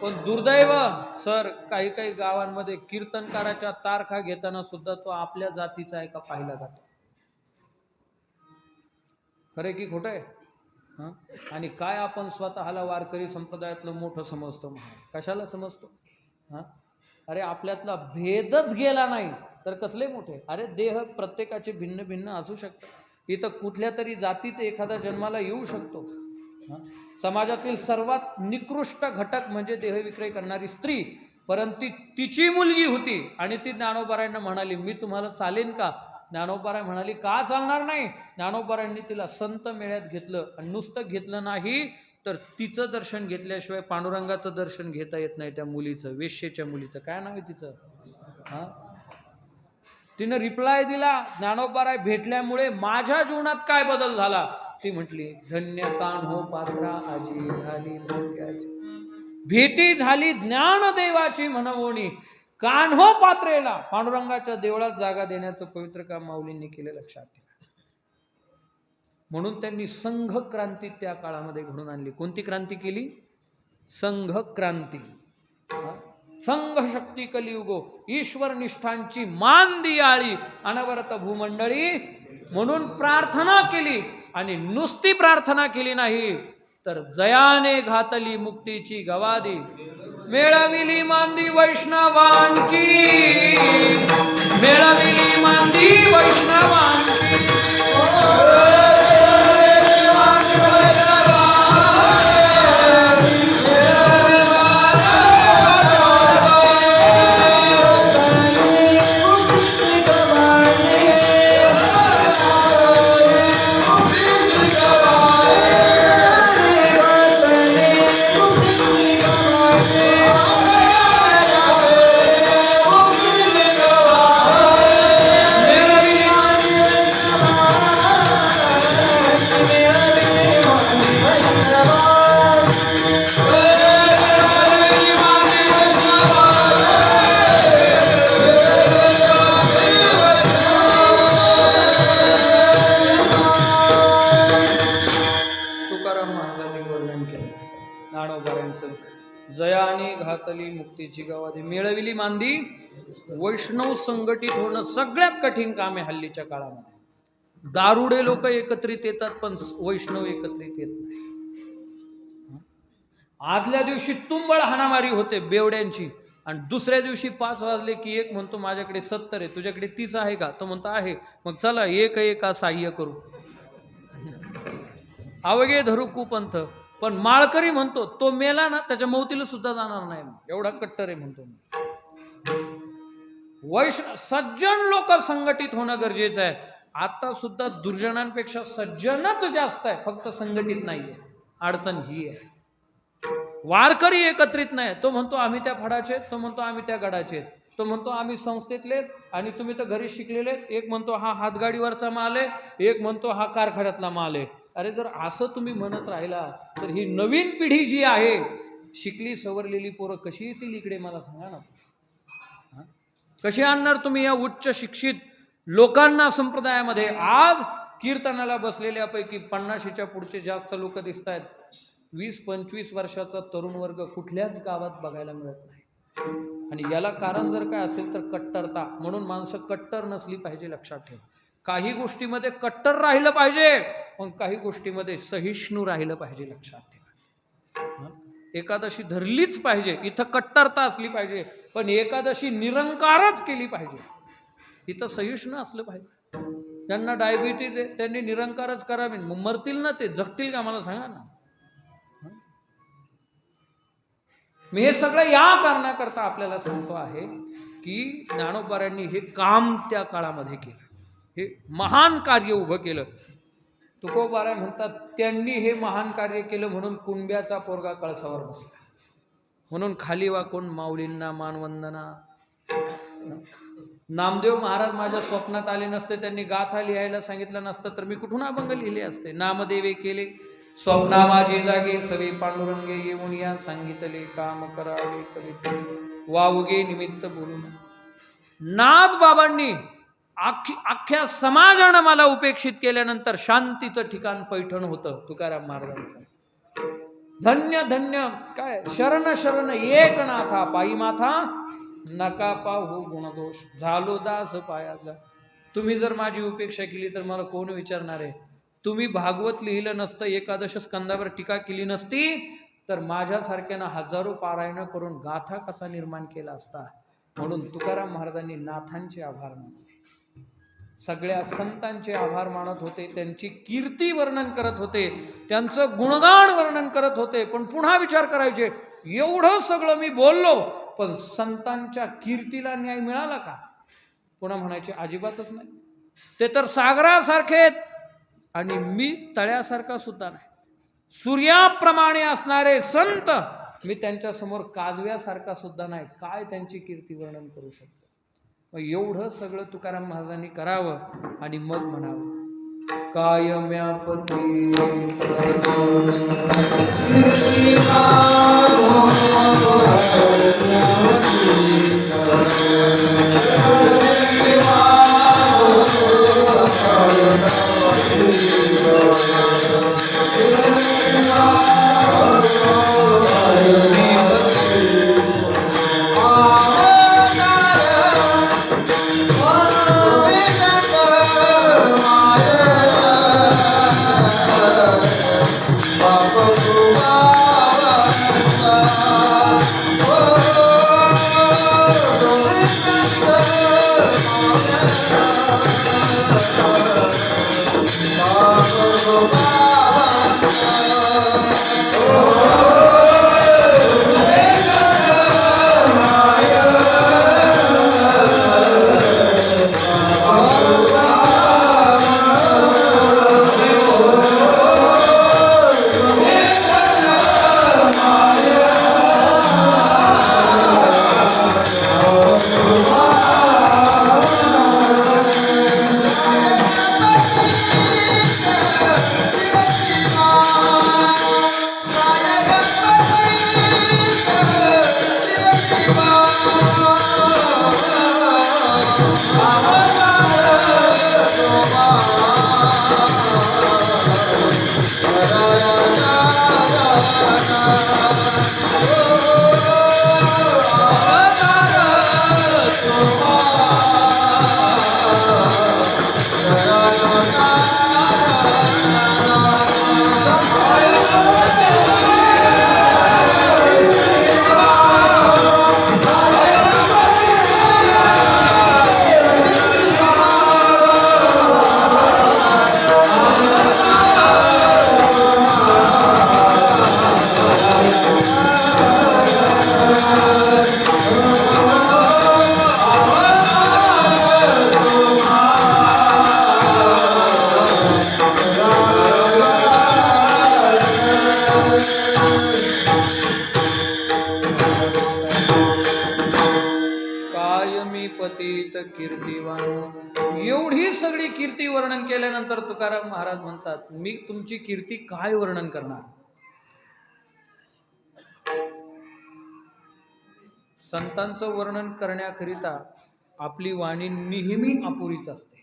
पण दुर्दैव सर, काही काही गावांमध्ये कीर्तनकाराच्या तारखा घेताना सुद्धा तो आपल्या जातीचा आहे का पाहिला जातो. खरे की खोटं आहे? आणि काय आपण स्वतःला वारकरी संप्रदायातलं मोठं समजतो. कशाला समजतो? अरे आपल्यातला भेदच गेला नाही तर कसले मोठे. अरे देह प्रत्येकाचे भिन्न भिन्न असू शकतात. इथं कुठल्या तरी जातीत एखादा जन्माला येऊ शकतो. समाजातील सर्वात निकृष्ट घटक म्हणजे देहविक्रय करणारी स्त्री, परंतु तिची मुलगी होती आणि ती ज्ञानोबारायांना म्हणाली, मी तुम्हाला चालेन का? ज्ञानोबाराय म्हणाली, का चालणार नाही? ज्ञानोबारायांनी तिला संत मेळ्यात घेतलं आणि नुसतं घेतलं नाही तर तिचं दर्शन घेतल्याशिवाय पांडुरंगाचं दर्शन घेता येत नाही. त्या मुलीचं, वेश्येच्या मुलीचं, काय नाव आहे तिचं? तिनं रिप्लाय दिला, ज्ञानोबाराय भेटल्यामुळे माझ्या जीवनात काय बदल झाला? ती म्हटली, धन्य कान हो पात्रा आजी झाली भाग्याची, भेटी झाली ज्ञानदेवाची म्हणवोनी, कान हो पात्रेला. पांडुरंगाच्या देवळात जागा देण्याचं पवित्र काम माऊलींनी केलं. लक्षात ठेवा. म्हणून त्यांनी संघ क्रांती त्या काळामध्ये घडून आणली. कोणती क्रांती केली? संघ क्रांती. संघ शक्ती कलियुगो, ईश्वर निष्ठांची मान दियाळी, अनवरत भूमंडळी. म्हणून प्रार्थना केली आणि नुसती प्रार्थना केली नाही तर जयाने घातली मुक्तीची गवादी, मेळविली मांदी वैष्णवांची, मेळविली मांदी वैष्णवांची. घातली मुक्तीची गवादी. मिळविली मांदी वैष्णव संघटित होणं सगळ्यात कठीण काम आहे हल्लीच्या काळामध्ये. दारुडे लोक एकत्रित येतात पण वैष्णव एकत्रित येत नाही. आदल्या दिवशी तुंबळ हाणामारी होते बेवड्यांची आणि दुसऱ्या दिवशी 5 वाजले की एक म्हणतो माझ्याकडे 70 आहे, तुझ्याकडे 30 आहे का? तो म्हणतो आहे. मग चला एक सहाय्य करू. अवघे धरू कुपंथ. पण माळकरी म्हणतो तो मेला ना त्याच्या मौतीला सुद्धा जाणार नाही, एवढा कट्टर आहे म्हणतो. सज्जन लोक संघटित होणं गरजेचं आहे. आता सुद्धा दुर्जनांपेक्षा सज्जनच जास्त आहे, फक्त संघटित नाहीये. अडचण ही आहे. वारकरी एकत्रित नाही. तो म्हणतो आम्ही त्या फडाचे, तो म्हणतो आम्ही त्या गडाचे, तो म्हणतो आम्ही संस्थेतले आणि तुम्ही तर घरी शिकलेले. एक म्हणतो हा हातगाडीवरचा माल आहे, एक म्हणतो हा कारखान्यातला माल आहे. अरे जर असं तुम्ही म्हणत राहिला तर ही नवीन पिढी जी आहे, शिकली सवरलेली पोरं कशी येतील इकडे मला सांगा ना. कशी आणणार तुम्ही या उच्च शिक्षित लोकांना संप्रदायामध्ये? आज कीर्तनाला बसलेल्यापैकी 50च्या पुढचे जास्त लोक दिसत आहेत. 20-25 वर्षाचा तरुण वर्ग कुठल्याच गावात बघायला मिळत नाही. आणि याला कारण जर काय असेल तर कट्टरता. म्हणून माणसं कट्टर नसली पाहिजे, लक्षात ठेवा. काही गोष्टीमध्ये कट्टर राहिलं पाहिजे पण काही गोष्टीमध्ये सहिष्णू राहिलं पाहिजे, लक्षात ठेवा. एकादशी धरलीच पाहिजे, इथं कट्टरता असली पाहिजे, पण एकादशी निरंकारच केली पाहिजे. इथं सहिष्णू असलं पाहिजे. ज्यांना डायबिटीज आहे त्यांनी निरंकारच करावी. मग मरतील ना ते, जगतील का मला सांगा ना. मी हे सगळं या कारणाकरता आपल्याला सांगतो आहे की ज्ञानोबांनी हे काम त्या काळामध्ये केलं, हे महान कार्य उभं केलं. तुकोबाराय म्हणतात त्यांनी हे महान कार्य केलं म्हणून कुंब्याचा पोरगा कळसावर बसला, म्हणून खाली वाकून माऊलींना मानवंदना. नामदेव महाराज माझ्या स्वप्नात आले नसते, त्यांनी गाथा लिहायला सांगितलं नसतं तर मी कुठून अभंग लिहिले असते. नामदेवे केले स्वप्ना माझी जागे, सवे पांडुरंगे येऊन या सांगितले काम करावे करीत वावगे निमित्त बोलून. नाथ बाबांनी अख्ख्या समाजानं मला उपेक्षित केल्यानंतर शांतीचं ठिकाण पैठण होतं तुकाराम महाराजांचं. धन्य धन्य काय शरण शरण एक नाथा, पायी माथा नका पाहू गुणदोष, झालो दास पायाचा. तुम्ही जर माझी उपेक्षा केली तर मला कोण विचारणार आहे? तुम्ही भागवत लिहिलं नसतं, एकादश स्कंदावर टीका केली नसती तर माझ्यासारख्यानं हजारो पारायण करून गाथा कसा निर्माण केला असता. म्हणून तुकाराम महाराजांनी नाथांचे आभार मानले, सगळ्या संतांचे आभार मानत होते, त्यांची कीर्ती वर्णन करत होते, त्यांचं गुणगान वर्णन करत होते. पण पुन्हा विचार करायचे, एवढं सगळं मी बोललो पण संतांच्या कीर्तीला न्याय मिळाला का? पुन्हा म्हणायचे अजिबातच नाही. ते तर सागरासारखे आणि मी तळ्यासारखा सुद्धा नाही. सूर्याप्रमाणे असणारे संत, मी त्यांच्या समोर काजव्यासारखा सुद्धा नाही. काय त्यांची कीर्ती वर्णन करू शकतो? मग एवढं सगळं तुकाराम महाराजांनी करावं आणि मग म्हणावं कायम्यापती Oh कायमी पतित कीर्तिवान. एवढी सगळी कीर्ती वर्णन केल्यानंतर तुकाराम महाराज म्हणतात, मी तुमची कीर्ती काय वर्णन करणार. संतांचं वर्णन करण्याकरिता आपली वाणी नेहमी अपुरीच असते.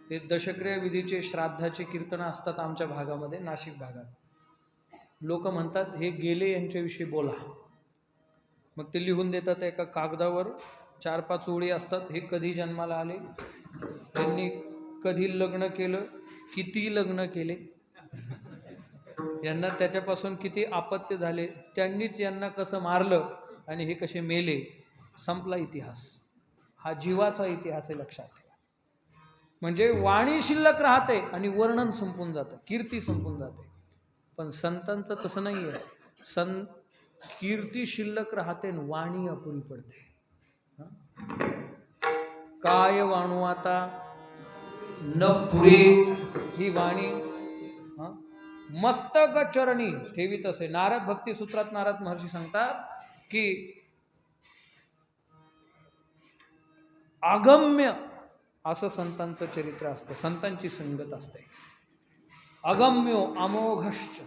हे दशक्रिया विधीचे श्राद्धाचे कीर्तन असतात आमच्या भागामध्ये, नाशिक भागात. लोक म्हणतात हे गेले यांच्याविषयी बोला. मग ते लिहून देतात एका कागदावर, 4-5 ओळी असतात. हे कधी जन्माला आले, त्यांनी कधी लग्न केलं, किती लग्न केले, यांना त्याच्यापासून किती आपत्य झाले, त्यांनीच यांना कसं मारलं आणि हे कसे मेले. संपला इतिहास. हा जीवाचा इतिहास आहे, लक्षात ठेवा. म्हणजे वाणी शिल्लक राहते आणि वर्णन संपून जातं, कीर्ती संपून जाते. पण संतांचं तसं नाही आहे. कीर्ती शिल्लक राहते आणि वाणी अपुरी पडते. काय वाणू आता न पुरे, ही वाणी मस्तक चरणी ठेवीत असे. नारद भक्ती सूत्रात नारद महर्षी सांगतात की अगम्य असं संतांचं चरित्र असतं, संतांची संगत असते. अगम्यो अमोघश्च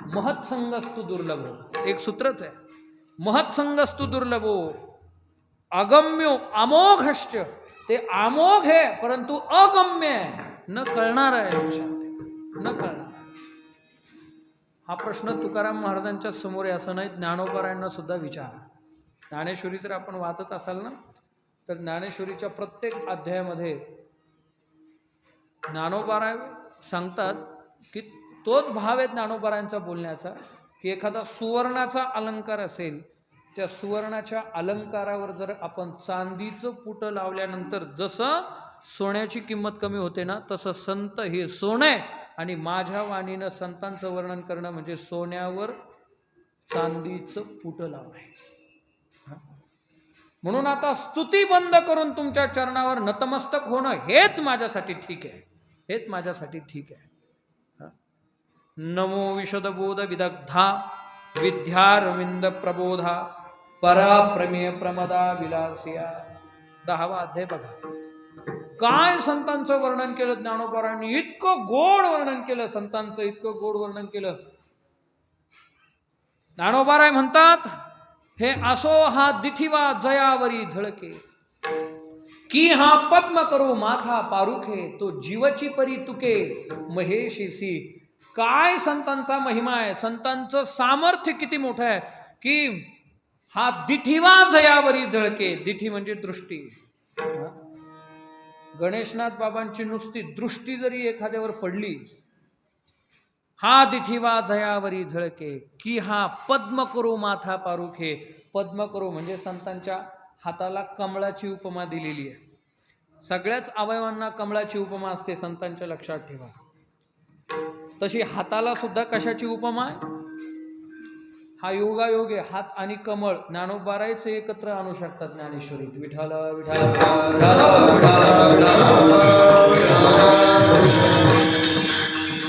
महत्संगस्तु दुर्लभो. एक सूत्रच आहे, महत्संगस्तु दुर्लभो. अगम्यो अमोघश्च, ते अमोघ आहे परंतु अगम्य आहे, न कळणार आहे, न कळणार. हा प्रश्न तुकाराम महाराजांच्या समोर आहे असं नाही, ज्ञानोबारायांना सुद्धा विचारा. ज्ञानेश्वरी जर आपण वाचत असाल ना, तर ज्ञानेश्वरीच्या प्रत्येक अध्यायामध्ये ज्ञानोबाराय सांगतात की तोच भाव आहे ज्ञानोबारायांचा बोलण्याचा, की एखादा सुवर्णाचा अलंकार असेल, त्या सुवर्णाच्या अलंकारावर जर आपण चांदीचं पुट लावल्यानंतर जसं सोन्याची किंमत कमी होते ना, तसं संत हे सोने. आणि माझ्या वाणीनं संतांचं वर्णन करणं म्हणजे सोन्यावर चांदीचं पुट लावणे. म्हणून आता स्तुती बंद करून तुमच्या चरणावर नतमस्तक होणं हेच माझ्यासाठी ठीक आहे, हेच माझ्यासाठी ठीक आहे. नमो विशदबोध विदग्धा विद्यारविंद प्रबोधा पराप्रमेय प्रमदा विलासिया. 10वा अध्याय बघा. काय संतांचं वर्णन केलं ज्ञानोबारायांनी, इतकं गोड वर्णन केलं संतांचं, इतकं गोड वर्णन केलं. ज्ञानोबाराय म्हणतात, हे असो हा दिठीवा जयावरी झळके, की हा पद्म करू माथा पारुखे, तो जीवची परी तुके महेशीसी. काय संतांचा महिमा आहे, संतांचं सामर्थ्य किती मोठं आहे, की हा दिठीवा जयावरी झळके. दिठी म्हणजे दृष्टी. गणेशनाथ बाबांची नुसती दृष्टी जरी एखाद्यावर पडली, हा दिठीवा जयावरी झळके, की हा पद्म करू माथा पारुखे. पद्म करू म्हणजे संतांच्या हाताला कमळाची उपमा दिलेली आहे. सगळ्याच अवयवांना कमळाची उपमा असते संतांच्या, लक्षात ठेवा. तशी हाताला सुद्धा कशाची उपमा आहे, हा योगायोग आहे. हात आणि कमळ ज्ञानोबारायच एकत्र आणू शकतात ज्ञानेश्वरीत. विठाला विठाला.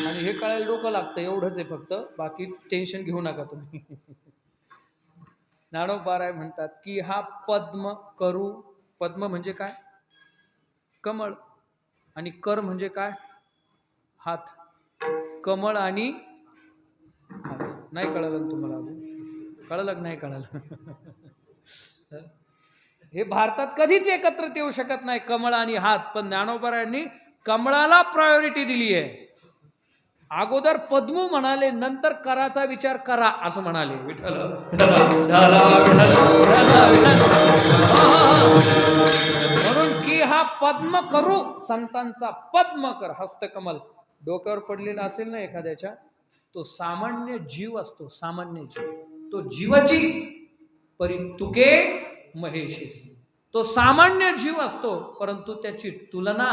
आणि हे कळायला डोकं लागतं, एवढंच आहे फक्त, बाकी टेन्शन घेऊ नका तुम्ही. ज्ञानोबाराय म्हणतात की हा पद्म करू. पद्म म्हणजे काय, कमळ. आणि कर म्हणजे काय, हात. कमळ आणि हात. नाही कळलं तुम्हाला अजून? कळलं नाही कळलं? हे भारतात कधीच एकत्रित येऊ शकत नाही, कमळ आणि हात. पण ज्ञानोबारायांनी कमळाला प्रायोरिटी दिली आहे. अगोदर पद्मू म्हणाले, नंतर कराचा विचार करा असं म्हणाले. विठ्ठल म्हणून की हा पद्म करू संतांचा पद्म कर हस्तकमल डोक्यावर पडलेला असेल ना एखाद्याच्या, तो सामान्य जीव असतो. सामान्य जीव तो जीवाची परी तुके महेश. तो सामान्य जीव असतो, परंतु त्याची तुलना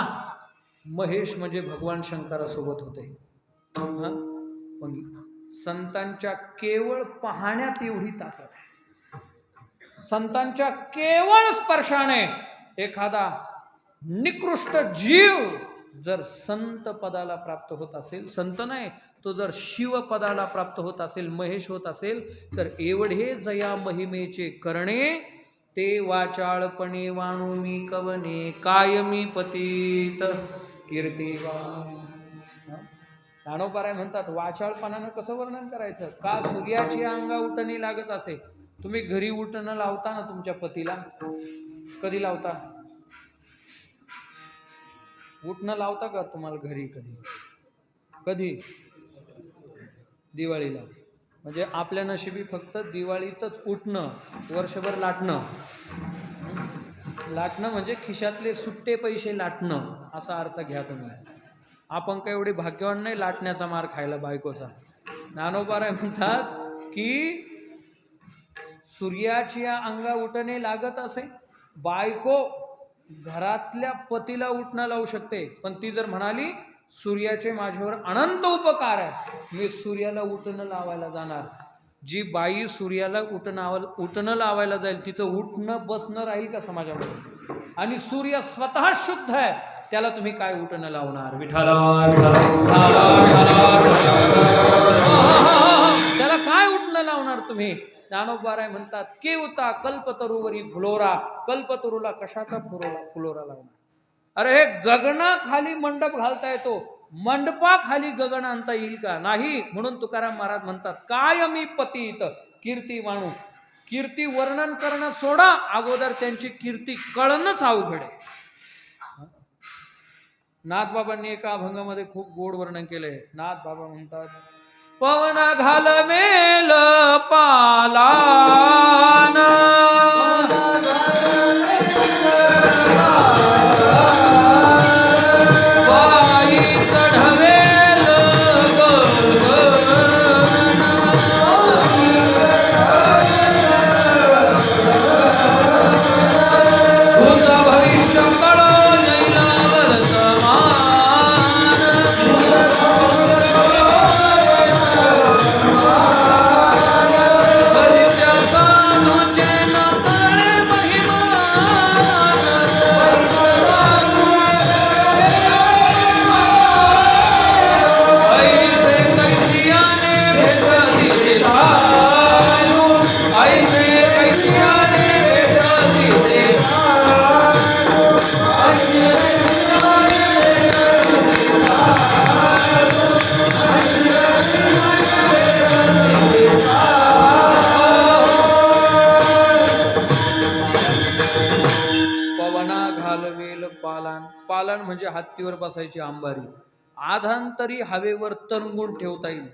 महेश म्हणजे भगवान शंकरासोबत होते. मग संतांच्या केवळ पाहण्यात एवढी ताकद आहे. संतांच्या केवळ स्पर्शाने एखादा निकृष्ट जीव जर संत पदाला प्राप्त होत असेल, संत नाही तो जर शिव पदाला प्राप्त होत असेल, महेश होत असेल, तर एवढे जया महिमेचे करणे ते वाचाळपणे वाणू मी कवने कायमी पतित कीर्तिवान. ज्ञानोबाराय म्हणतात वाचाळपणानं कसं वर्णन करायचं. का सूर्याची अंगा उठणी लागत असे. तुम्ही घरी उठणं लावता ना तुमच्या पतीला, कधी लावता? उठणं लावता का तुम्हाला घरी? कधी? दिवाळीला. म्हणजे आपल्या नशिबी फक्त दिवाळीतच उठणं, वर्षभर लाटणं. लाटणं म्हणजे खिशातले सुट्टे पैसे लाटणं असा अर्थ घ्या तुम्ही. आपण काय एवढे भाग्यवान नाही लाटण्याचा मार खायला बायकोचा. ज्ञानोबाराय म्हणतात की सूर्याची अंगा उठणे लागत असे. बायको घरातल्या पतीला उठणं लावू शकते, पण ती जर म्हणाली सूर्याचे माझ्यावर अनंत उपकार आहे, मी सूर्याला उठणं लावायला जाणार. जी बाई सूर्याला उठणं लावायला जाईल तिचं उठणं बसणं राहील का समाजामध्ये? आणि सूर्य स्वतः शुद्ध आहे, त्याला तुम्ही काय उठणं लावणार? विठाला त्याला काय उठणं लावणार तुम्ही? ज्ञानोबाराय म्हणतात केवता कल्पतरुवरी फुलोरा. कल्पतरूला कशाचा फुलोरा लावणार? अरे हे गगनाखाली मंडप घालता येतो, मंडपाखाली गगन आणता येईल का? नाही. म्हणून तुकाराम महाराज म्हणतात कायमी पतित कीर्ती वाणू. कीर्ती वर्णन करणं सोडा, अगोदर त्यांची कीर्ती कळणंच अवघड आहे. नाथबाबांनी एका अभंगामध्ये खूप गोड वर्णन केलंय. नाथबाबा म्हणतात पवन घालवेल पालान बाई चढवेल भूत भविष्य कळो नैना पालन म्हणजे हत्तीवर बसायची अंबारी. आधांतरी हवेवर तरंगून ठेवता येईल.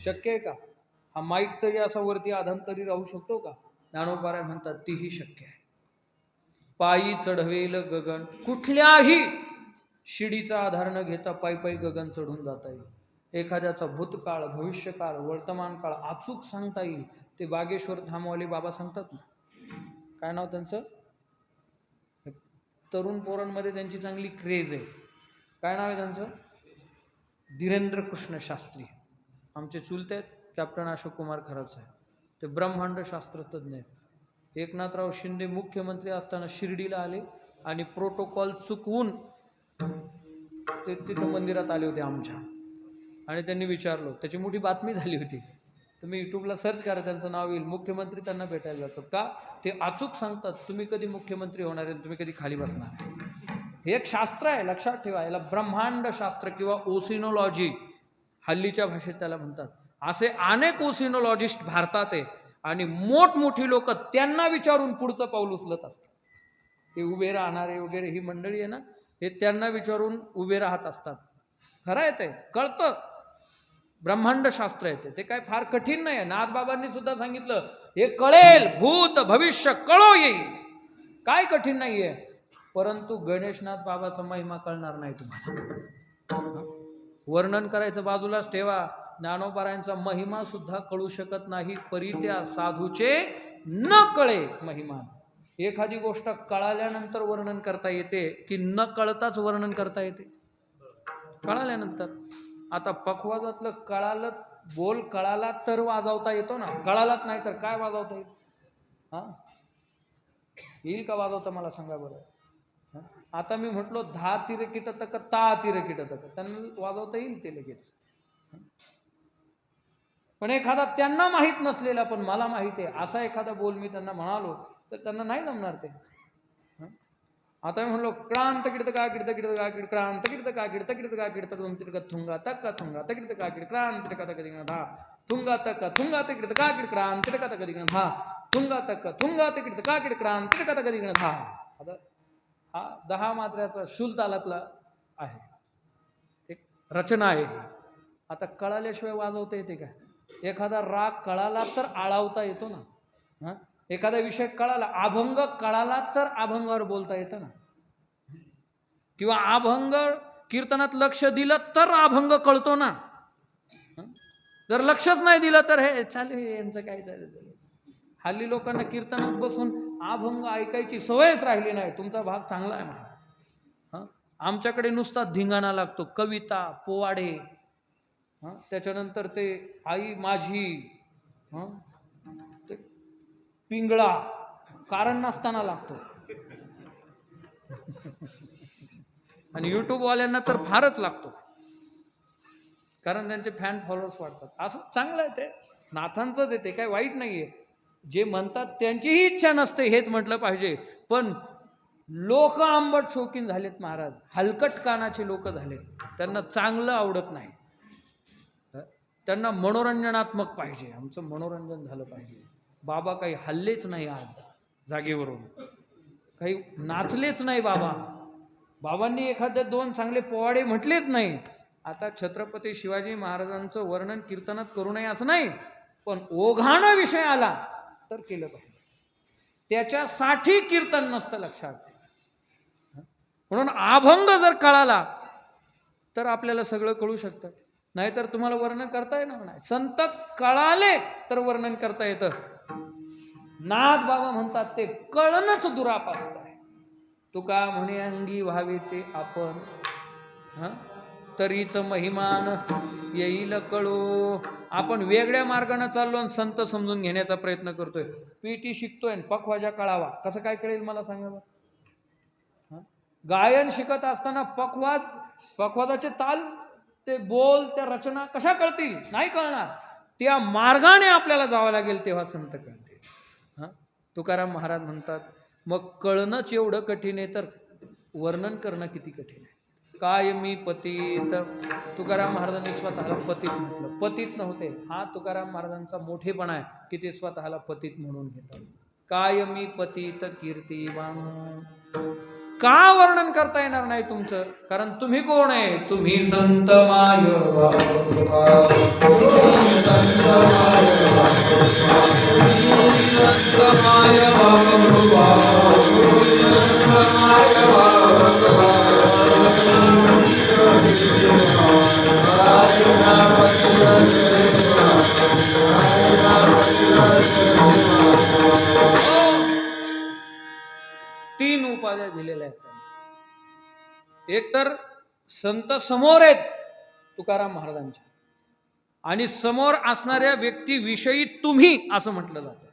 शक्य आहे का? हा माईक तरी असा वरती आधांतरी राहू शकतो का? ज्ञानोबाराय म्हणतात तीही शक्य आहे. पायी चढवेल गगन. कुठल्याही शिडीचा आधार न घेता पायी पायी गगन चढून जाता येईल. एखाद्याचा भूतकाळ, भविष्यकाळ, वर्तमान काळ अचूक सांगता येईल. ते बागेश्वर धामवाले बाबा सांगतात ना, काय नाव त्यांचं? तरुण पोरांमध्ये त्यांची चांगली क्रेज आहे. काय नाव आहे त्यांचं? धीरेंद्र कृष्ण शास्त्री. आमचे चुलते आहेत कॅप्टन अशोक कुमार खरात साहेब. ते ब्रह्मांड शास्त्रज्ञ आहेत. एकनाथराव शिंदे मुख्यमंत्री असताना शिर्डीला आले आणि प्रोटोकॉल चुकवून ते तिथं मंदिरात आले होते आमच्या. आणि त्यांनी विचारलं, त्याची मोठी बातमी झाली होती. तुम्ही यूट्यूबला सर्च करा, त्यांचं नाव येईल. मुख्यमंत्री त्यांना भेटायला जातात का? ते अचूक सांगतात तुम्ही कधी मुख्यमंत्री होणार आहे, तुम्ही कधी खाली बसणार आहे. हे एक शास्त्र आहे, लक्षात ठेवा. याला ब्रह्मांड शास्त्र किंवा ओसिनोलॉजी हल्लीच्या भाषेत त्याला म्हणतात. असे अनेक ओसिनोलॉजिस्ट भारतात आहे आणि मोठमोठी लोक त्यांना विचारून पुढचं पाऊल उचलत असतात. ते उभे राहणारे वगैरे ही मंडळी आहे ना, हे त्यांना विचारून उभे राहत असतात. खरं आहे ते, कळतं. ब्रह्मांड शास्त्र येते, ते काय फार कठीण नाही. नाथबाबांनी सुद्धा सांगितलं हे कळेल, भूत भविष्य कळो येईल, काय कठीण नाहीये. परंतु गणेशनाथ बाबाचा महिमा कळणार नाही तुम्हाला. वर्णन करायचं बाजूलाच ठेवा, ज्ञानोबारायांचा महिमा सुद्धा कळू शकत नाही, परी त्या साधूचे न कळे महिमा. एखादी गोष्ट कळाल्यानंतर वर्णन करता येते की न कळताच वर्णन करता येते? कळाल्यानंतर. आता पखवाजातलं कळालं, बोल कळाला तर वाजवता येतो ना, कळालाच नाही तर काय वाजवता येईल? हा, येईल का वाजवता मला सांगा बरं. आता मी म्हटलो 10 तिरकीट तक ता तिरकीट तक, त्यांना वाजवता येईल ते लगेच. पण एखादा त्यांना माहीत नसलेला पण मला माहिती आहे असा एखादा बोल मी त्यांना म्हणालो तर त्यांना नाही जमणार ते. आता मी म्हणलो क्रांत किडत का किडत किडत का किड क्रांत किडत का किडत किडत का किडत तुम तिरक थुंगा तक थुंगा तकिडत का किड क्रांत का तक दिगना धा थुंगा तकिडत का किड क्रांत का तक दिगना धा थुंगा तकिडत का किड क्रांत का तक दिगना धा. आता हा 10 मात्र्याचा शुल तालातला आहे, एक रचना आहे. आता कळाल्याशिवाय वाजवता येते का? एखादा राग कळाला तर आळावता येतो ना. एखादा विषय कळाला, अभंग कळाला तर अभंगावर बोलता येतं ना. किंवा अभंग कीर्तनात लक्ष दिलं तर अभंग कळतो ना. जर लक्षच नाही दिलं तर हे चालेल यांचं काय चालेल. हल्ली लोकांना कीर्तनात बसून अभंग ऐकायची सवयच राहिली नाही. तुमचा भाग चांगला आहे मला. आमच्याकडे नुसता धिंगाणा लागतो, कविता, पोवाडे, त्याच्यानंतर ते आई माझी, ते पिंगळा कारण नसताना लागतो. आणि युट्यूबवाल्यांना तर फारच लागतो, कारण त्यांचे फॅन फॉलोअर्स वाढतात. असं चांगलं आहे, ते नाथांचंच आहे, ते काय वाईट नाहीये. जे म्हणतात त्यांचीही इच्छा नसते हेच म्हटलं पाहिजे, पण लोक आंबट शौकीन झालेत महाराज, हलकट कानाचे लोक झालेत. त्यांना चांगलं आवडत नाही, त्यांना मनोरंजनात्मक पाहिजे. आमचं मनोरंजन झालं पाहिजे. बाबा काही हल्लेच नाही आज जागेवरून, काही नाचलेच नाही बाबा. बाबांनी एखाद्या 2 चांगले पोवाडे म्हटलेच नाही. आता छत्रपती शिवाजी महाराजांचं वर्णन कीर्तनात करू नये असं नाही, पण ओघाणा विषय आला तर केलं पाहिजे. त्याच्यासाठी कीर्तन नसतं, लक्षात. म्हणून अभंग जर कळाला तर आपल्याला सगळं कळू शकतं, नाहीतर तुम्हाला वर्णन करता येणार नाही. संत कळाले तर वर्णन करता येतं. नाथ बाबा म्हणतात ते कळणच दुरापास्त आहे. तुका म्हणे अंगी व्हावे ते आपण, तरीच महिमान येईल कळो. आपण वेगळ्या मार्गाने चाललो आणि संत समजून घेण्याचा प्रयत्न करतोय. पीटी शिकतोय आणि पखवाजा कळावा, कसं काय कळेल मला सांगा बरं. गायन शिकत असताना पखवाजाचे ताल, ते बोल, त्या रचना कशा कळतील? नाही कळणार. त्या मार्गाने आपल्याला जावं लागेल तेव्हा संत कळतील. तुकाराम महाराज म्हणतात मग कळणंच एवढं कठीण आहे तर वर्णन करणं किती कठीण आहे. काय मी पतित, तुकाराम महाराजांनी स्वतःला पतित म्हटलं, पतित नव्हते. हा तुकाराम महाराजांचा मोठेपणा आहे की ते स्वतःला पतित म्हणून घेतात. काय मी पतित कीर्तिवान. का वर्णन करता येणार नाही तुमचं? कारण तुम्ही कोण आहे? तुम्ही संत माय तीन उपाध्या दिलेल्या आहेत. एक तर संत समोर आहेत तुकाराम महाराजांच्या, आणि समोर असणाऱ्या व्यक्तीविषयी तुम्ही असं म्हटलं जातं.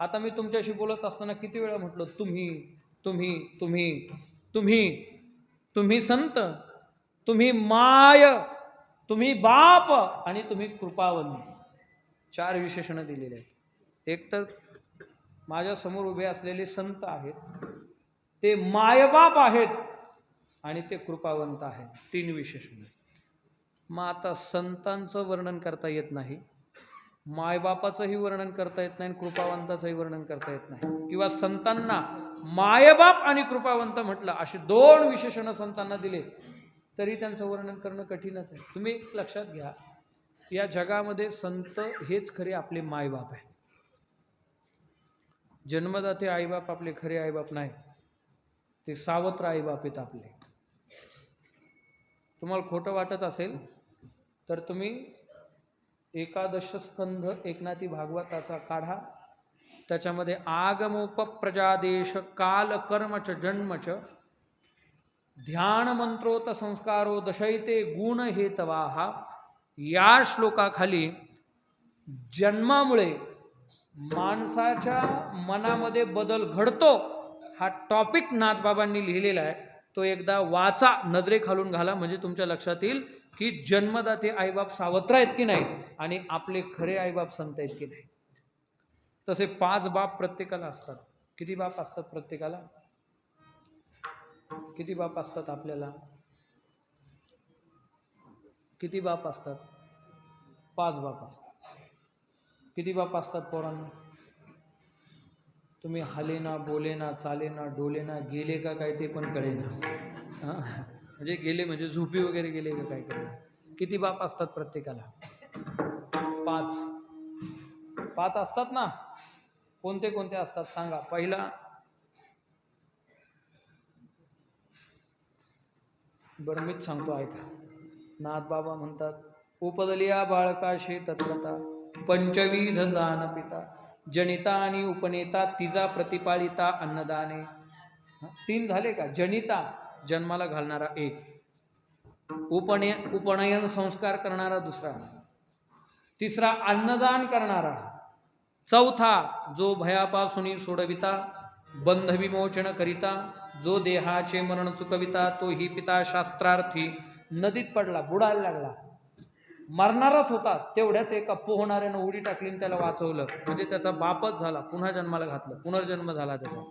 आता मी तुमच्याशी बोलत असताना किती वेळा म्हटलं तुम्ही तुम्ही तुम्ही तुम्ही तुम्ही संत, तुम्ही माय, तुम्ही बाप आणि तुम्ही कृपावंत. 4 विशेषणं दिलेली आहेत. एक तर माझ्या समोर उभे असलेले संत आहेत, ते मायबाप आहेत आणि ते कृपावंत आहेत. 3 विशेषण. मग आता संतांचं वर्णन करता येत नाही, मायबापाचंही वर्णन करता येत नाही, कृपावंताचंही वर्णन करता येत नाही, किंवा संतांना मायबाप आणि कृपावंत म्हटलं, असे 2 विशेषण संतांना दिले तरी त्यांचं वर्णन करणं कठीणच आहे. तुम्ही लक्षात घ्या, या जगामध्ये संत हेच खरे आपले मायबाप आहे. जन्मदाते आईबाप आपले खरे आईबाप नाही, ते सावत्र आईबाप आहेत आपले. तुम्हाला खोटं वाटत असेल तर तुम्ही एकादश स्कंध एकनाथी भागवताचा काढा, त्याच्यामध्ये आगमोपप्रजादेश काल कर्मच जन्मच ध्यान मंत्रोत संस्कारो दशैते गुण हेतवाहा, या श्लोकाखाली जन्मामुळे माणसाच्या मनामध्ये बदल घडतो हा टॉपिक नाथबाबांनी लिहिलेला आहे. तो एकदा वाचा, नजरे खालून घाला, म्हणजे तुमच्या लक्षात येईल की जन्मदाते आईबाप सावत्र आहेत की नाही आणि आपले खरे आईबाप संत आहेत की नाही. तसे 5 बाप प्रत्येकाला असतात. किती बाप असतात प्रत्येकाला? किती बाप असतात आपल्याला? किती बाप असतात? 5 बाप असतात. किती बाप असतात पोरांना? तुम्ही हालेना, बोलेना, चालेना, डोलेना, गेले का काय ते पण कळेना. म्हणजे गेले म्हणजे झोपी वगैरे गेले का काय कळेना. किती बाप असतात प्रत्येकाला? 5 असतात ना. कोणते कोणते असतात सांगा. पहिला, बरं मीच सांगतो ऐका. नाथबाबा म्हणतात, उपदलिया बाळकाशे तत्वता पंचविध दान पिता, जनिता आणि उपनेता तिजा प्रतिपालिता अन्नदाने. 3 झाले का? जनिता जन्माला घालणारा 1, उपनयन संस्कार करणारा 2, 3 अन्नदान करणारा, 4 जो भयापासून सोडविता, बंध विमोचन करिता, जो देहाचे मरण चुकविता, तो ही पिता शास्त्रार्थी. नदीत पडला, बुडायला लागला, मरणारच होता, तेवढ्यात एका पोहणाऱ्यानं उडी टाकली आणि त्याला वाचवलं, म्हणजे त्याचा बापच झाला, पुन्हा जन्माला घातलं, पुनर्जन्म झाला त्याचा.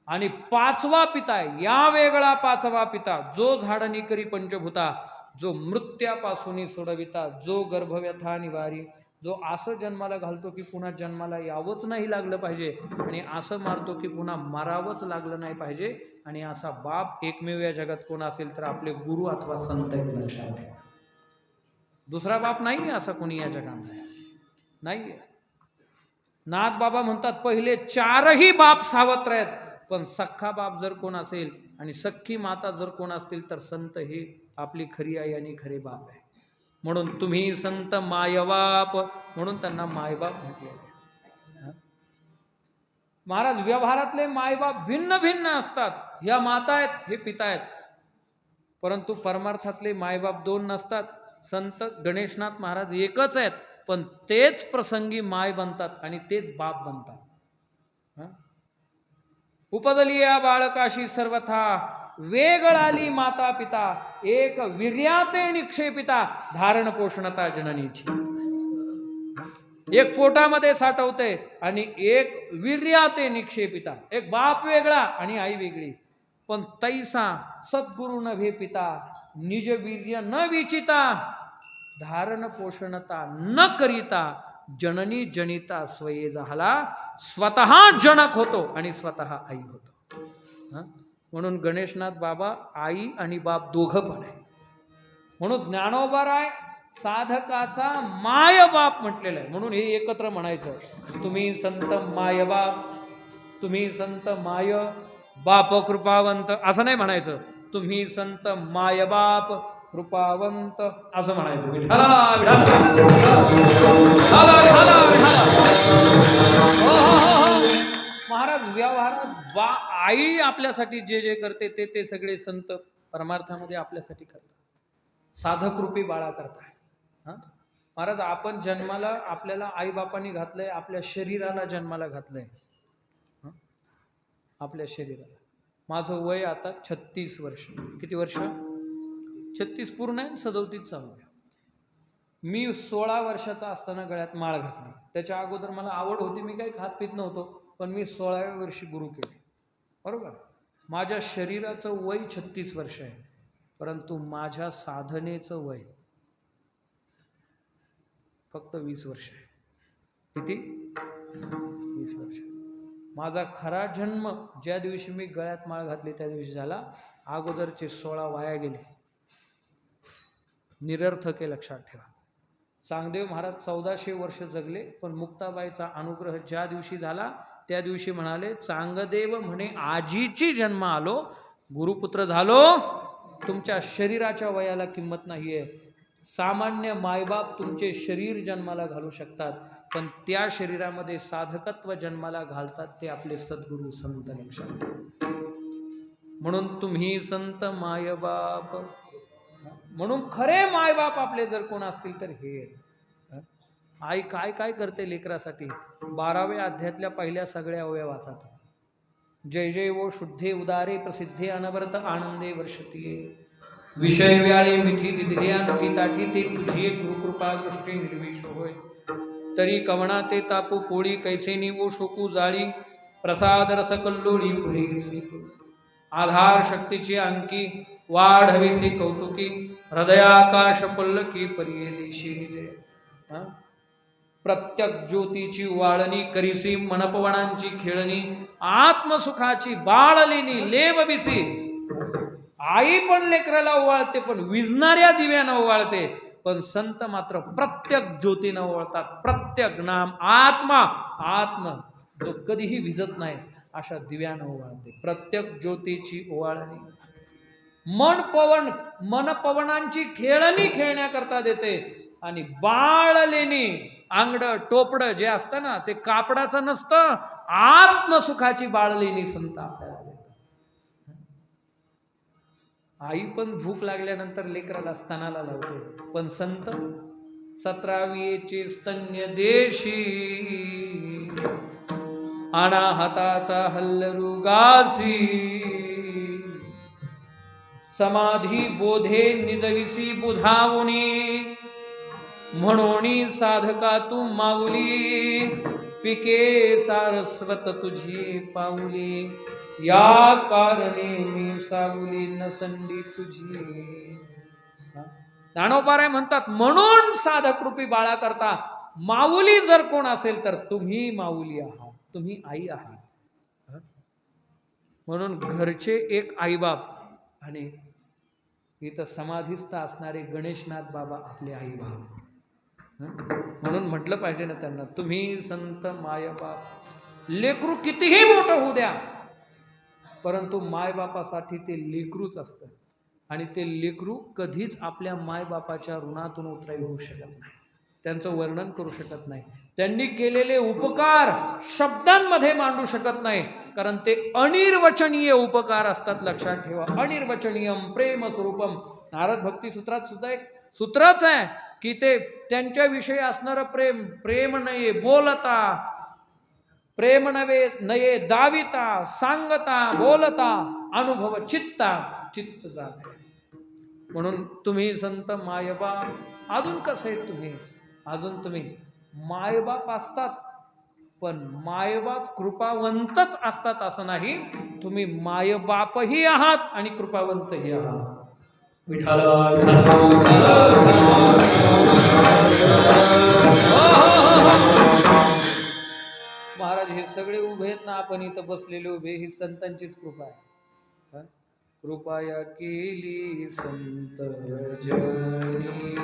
आणि 5वा पिता आहे, या वेगळा 5वा पिता, जो झाडणी करी पंचभूता, जो मृत्यापासून सोडविता, जो गर्भव्यथा निवारी, जो असं जन्माला घालतो की पुन्हा जन्माला यावंच नाही लागलं पाहिजे आणि असं मारतो की पुन्हा मारावंच लागलं नाही पाहिजे. आणि असा बाप एकमेव या जगात कोण असेल तर आपले गुरु अथवा संत आहेत, लक्षात ठेवा. दुसरा बाप नाही असा कोणी या जगामध्ये नाही. नाथबाबा म्हणतात पहिले 4ही बाप सावत्र आहेत, पण सख्खा बाप जर कोण असेल आणि सख्खी माता जर कोण असतील तर संत हे आपली खरी आई आणि खरे बाप आहे. म्हणून तुम्ही संत मायबाप, म्हणून त्यांना मायबाप म्हटले. महाराज, व्यवहारातले मायबाप भिन्न भिन्न असतात. ह्या माता आहेत, हे पिता आहेत, परंतु परमार्थातले मायबाप 2 नसतात. संत गणेशनाथ महाराज एकच आहेत, पण तेच प्रसंगी माय बनतात आणि तेच बाप बनतात. उपदलिया बाळकाशी सर्वथा वेगळाली माता पिता, एक वीर्याते निक्षेपिता, धारण पोषणता जननीची. एक पोटामध्ये साठवते आणि एक वीर्याते निक्षेपिता, एक बाप वेगळा आणि आई वेगळी. पण तैसा सद्गुरु नभे पिता, निज वीर्य न विचिता, धारण पोषणता न करिता, जननी जनिता स्वये झाला, स्वतः जनक होतो आणि स्वतः आई होतो. म्हणून गणेशनाथ बाबा आई आणि बाप दोघं पण आहे. म्हणून ज्ञानोबाराय साधकाचा मायबाप म्हटलेला आहे. म्हणून हे एकत्र म्हणायचं, तुम्ही संत मायबाप, तुम्ही संत माय बाप कृपावंत, असं नाही म्हणायचं. तुम्ही संत मायबाप कृपावंत असं म्हणायचं. विठाला विठाला महाराज, व्यवहारात आई आपल्यासाठी जे जे करते ते सगळे संत परमार्थामध्ये आपल्यासाठी करतात. साधक रूपी बाळा करताय. महाराज, आपण जन्माला आपल्याला आई बापांनी घातलंय, आपल्या शरीराला जन्माला घातलंय, आपल्या शरीराला. माझं वय आता 36 वर्ष. किती वर्ष? 36 पूर्ण आहे, 37 चालू आहे. मी 16 वर्षाचा असताना गळ्यात माळ घातली. त्याच्या अगोदर मला आवड होती, मी काही खात पित नव्हतो, पण मी 16व्या वर्षी गुरु केले. बरोबर. माझ्या शरीराचं वय 36 वर्ष आहे, परंतु माझ्या साधनेचं वय फक्त 20 वर्ष आहे. किती? 20 वर्ष. माझा खरा जन्म ज्या दिवशी मी गळ्यात माळ घातली त्या दिवशी झाला. अगोदरचे 16 वाया गेले, निरर्थक आहे, लक्षात ठेवा. चांगदेव महाराज 1400 वर्ष जगले, पण मुक्ताबाईचा अनुग्रह ज्या दिवशी झाला त्या दिवशी म्हणाले, चांगदेव म्हणे आजीची जन्म आलो, गुरुपुत्र झालो, तुमच्या शरीराच्या वयाला किंमत नाहीये. सामान्य मायबाप तुमचे शरीर जन्माला घालू शकतात, पण त्या शरीरामध्ये साधकत्व जन्माला घालतात ते आपले सद्गुरू संत. लक्षात ठेवा. म्हणून तुम्ही संत मायबाप, म्हणून खरे मायबाप आपले जर कोण असतील तर हे. आई काय काय करते लेकरासाठी. 12व्या अध्यायातल्या पहिल्या सगळ्या ओव्या वाचा. जय जय वो शुद्धे उदारे प्रसिद्धे अनवरत आनंदे वर्षतीये, विषय व्याळे मिठी दिदिले अनती ताठी, ते तुझी गुरुकृपा दृष्टी निर्विष होय. तरी कवणा ते तापू पोळी, कैसे निवो शोकू जाळी, प्रसाद रस कल्लोळी पुढे. आधार शक्तीची अंकी, वाढ हवीसी कौतुकी, हृदयाकाश पल्लकी परिये देशी निजे. प्रत्यक ज्योतीची वाळणी, करीसी मनपवनांची खेळणी, आत्मसुखाची बाळलेली लेवबिसी. आई पण लेकराला ओवाळते, पण विजणाऱ्या दिव्यानं ओवाळते, पण संत मात्र प्रत्येक ज्योतीनं ओवाळतात. प्रत्येक नाम आत्मा, आत्मा जो कधीही विजत नाही अशा दिव्यानं ओवाळते. प्रत्येक ज्योतीची ओवाळणी, मन पवनांची खेळणी खेळण्याकरता देते, आणि बाळलेणी आंगड टोपड जे असतं ना ते कापडाचं नसतं, आत्मसुखाची बाळलेणी संत आपल्याला देतात. आई पण भूक लागल्यानंतर लेकराला स्तनाला लावते, पण संत 17वीचे स्तन्य देशी, अनाहताचा हल्लरुगासी, समाधी बोधे निजविसी बुधावुनी, म्हणोनी साधका तू माऊली, पिके सारस्वत तुझी पाऊली, या कारणे मी सावली नसंडी तुझी. ज्ञानोबाराय म्हणतात, म्हणून साधक रूपी बाळा करता माऊली जर कोण असेल तर तुम्ही माऊली आहात, तुम्ही आई आहात. म्हणून घरचे एक आईबाप, आणि इथं समाधीस्थ असणारे गणेशनाथ बाबा आपले आईबाप. म्हणून म्हटलं पाहिजे ना त्यांना, तुम्ही संत मायबाप. लेकरू कितीही मोठं होऊ द्या, परंतु मायबापासाठी ते लेकरूच असतं, आणि ते लेकरू कधीच आपल्या मायबापाच्या ऋणातून उतराई होऊ शकत नाही, त्यांचं वर्णन करू शकत नाही, त्यांनी केलेले उपकार शब्दांमध्ये मांडू शकत नाही, कारण ते अनिर्वचनीय उपकार असतात. लक्षात ठेवा, अनिर्वचनीयम प्रेम स्वरूपम. नारद भक्ती सूत्रात सुद्धा एक सूत्रच आहे की ते त्यांच्याविषयी असणारं प्रेम, प्रेम नये बोलता, प्रेम नवे नये दाविता, सांगता बोलता, अनुभव चित्ता, चित्त जाते. म्हणून तुम्ही संत मायबाप. अजून कसे तुम्ही, अजून तुम्ही मायबाप असतात, पण मायबाप कृपावंतच असतात असं नाही, तुम्ही मायबापही आहात आणि कृपावंतही आहात. विठाल महाराज हे सगळे उभे आहेत ना, आपण इथं बसलेले उभे, ही संतांचीच कृपा आहे. कृपया केली संत जनी,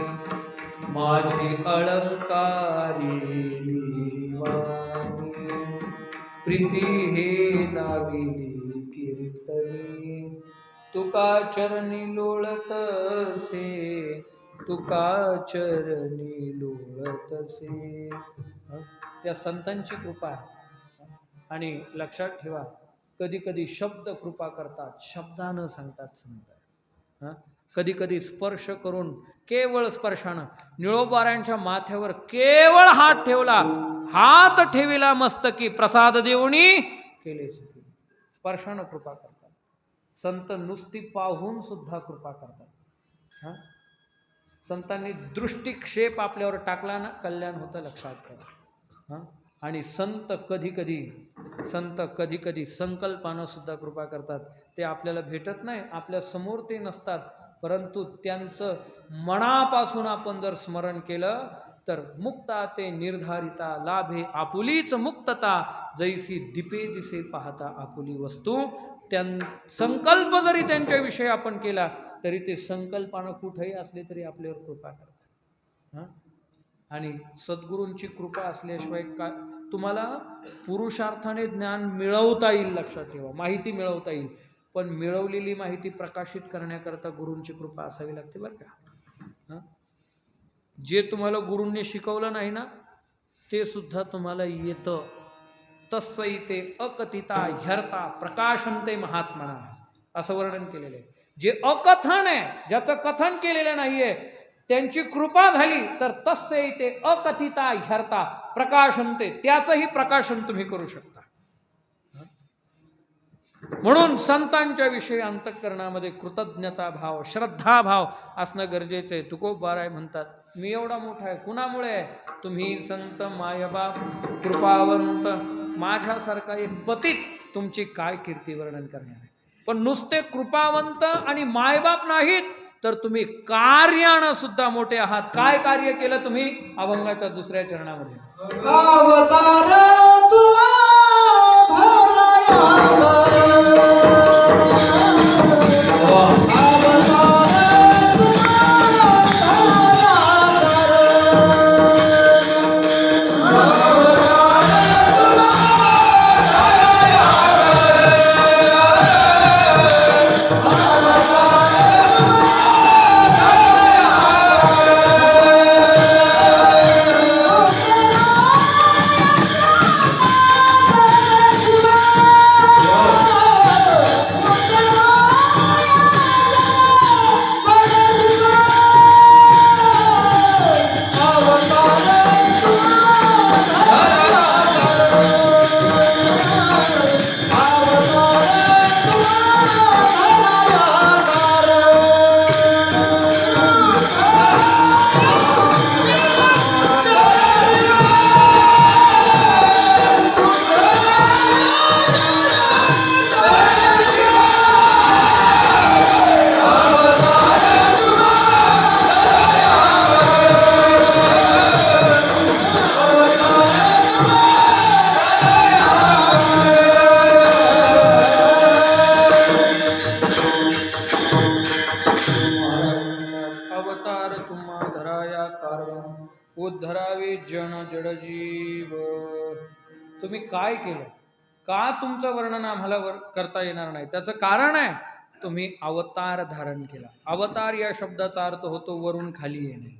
माझी अलंकारी वाणी, प्रीती हे नाविली कीर्तनी, तुका चरणी लोळतसे, तुका चरणी लोळतसे. त्या संतांची कृपा आहे. आणि लक्षात ठेवा, कधी कधी शब्द कृपा करतात, शब्दानं सांगतात संत. कधी कधी स्पर्श करून, केवळ स्पर्शानं, निळोबारायांच्या माथ्यावर केवळ हात ठेवला, हात ठेविला मस्तकी, प्रसाद देऊनी केले सुखी. स्पर्शानं कृपा करतात संत, नुसती पाहून सुद्धा कृपा करतात. संतांनी दृष्टिक्षेप आपल्यावर टाकला ना, कल्याण होतं. लक्षात ठेवा. आणि संत कधी कधी संकल्पानं सुद्धा कृपा करतात. ते आपल्याला भेटत नाही, आपल्या समोर ते नसतात, परंतु त्यांचं मनापासून आपण जर स्मरण केलं तर मुक्ता ते निर्धारिता लाभे आपुलीच मुक्तता, जैसी दीपे दिसे पाहता आपुली वस्तू. संकल्प जरी त्यांच्याविषयी आपण केला तरी ते संकल्पानं कुठेही असले तरी आपल्यावर कृपा करतात. आणि सद्गुरूंची कृपा असल्याशिवाय काय तुम्हाला पुरुषार्थाने ज्ञान मिळवता येईल. लक्षात ठेवा, माहिती मिळवता येईल, पण मिळवलेली माहिती प्रकाशित करण्याकरता गुरूंची कृपा असावी लागते बरं का. जे तुम्हाला गुरूंनी शिकवलं नाही ना ते सुद्धा तुम्हाला येतं. तस्सैते अकथिता ह्यर्ता प्रकाशन्ते महात्मना असं वर्णन केलेलं आहे. जे अकथन आहे, ज्याचं कथन केलेलं नाहीये, त्यांची कृपा झाली तर तस्सैते अकथिता ह्यर्ता प्रकाशन्ते, त्याचंही प्रकाशन तुम्ही करू शकता. म्हणून संतांच्या विषयी अंतःकरणामध्ये कृतज्ञता भाव, श्रद्धा भाव असणं गरजेचं आहे. तुकोबाराय म्हणतात, मी एवढा मोठा आहे कुणामुळे? तुम्ही संत मायबाप कृपावंत, माझ्यासारखा एक पतित तुमची काय कीर्ती वर्णन करणार आहे. पण नुसते कृपावंत आणि मायबाप नाहीत तर तुम्ही कार्यानं सुद्धा मोठे आहात. काय कार्य केलं तुम्ही? अभंगाच्या 2ऱ्या चरणामध्ये अवतार तुमा उद्धरावे जन जडजीव. तुम्ही काय केलं? का तुमचं वर्णन आम्हाला करता येणार नाही? त्याचं कारण आहे, तुम्ही अवतार धारण केला. अवतार या शब्दाचा अर्थ होतो वरून खाली येणे.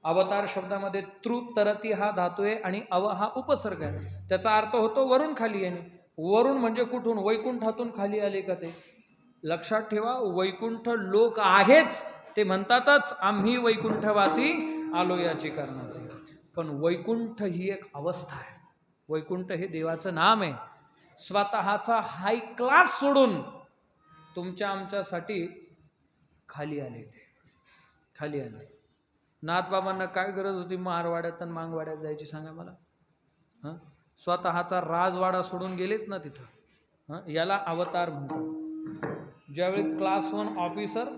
अवतार शब्दामध्ये तृ तरती हा धातू आहे आणि अव हा उपसर्ग आहे. त्याचा अर्थ होतो वरून खाली येणे. वरून म्हणजे कुठून? वैकुंठातून खाली आले का ते? लक्षात ठेवा, वैकुंठ लोक आहेच, ते म्हणतातच आम्ही वैकुंठवासी आलो याची कारणाची. पण वैकुंठ ही एक अवस्था आहे. वैकुंठ हे देवाचं नाम आहे. स्वतःचा हाय क्लास सोडून तुमच्या आमच्यासाठी खाली आले. ते खाली आले. नाथबाबांना काय गरज होती मारवाड्यात आणि मांगवाड्यात जायची सांगा मला? स्वतःचा राजवाडा सोडून गेलेच ना तिथं. याला अवतार म्हणतात. ज्यावेळी क्लास 1 ऑफिसर,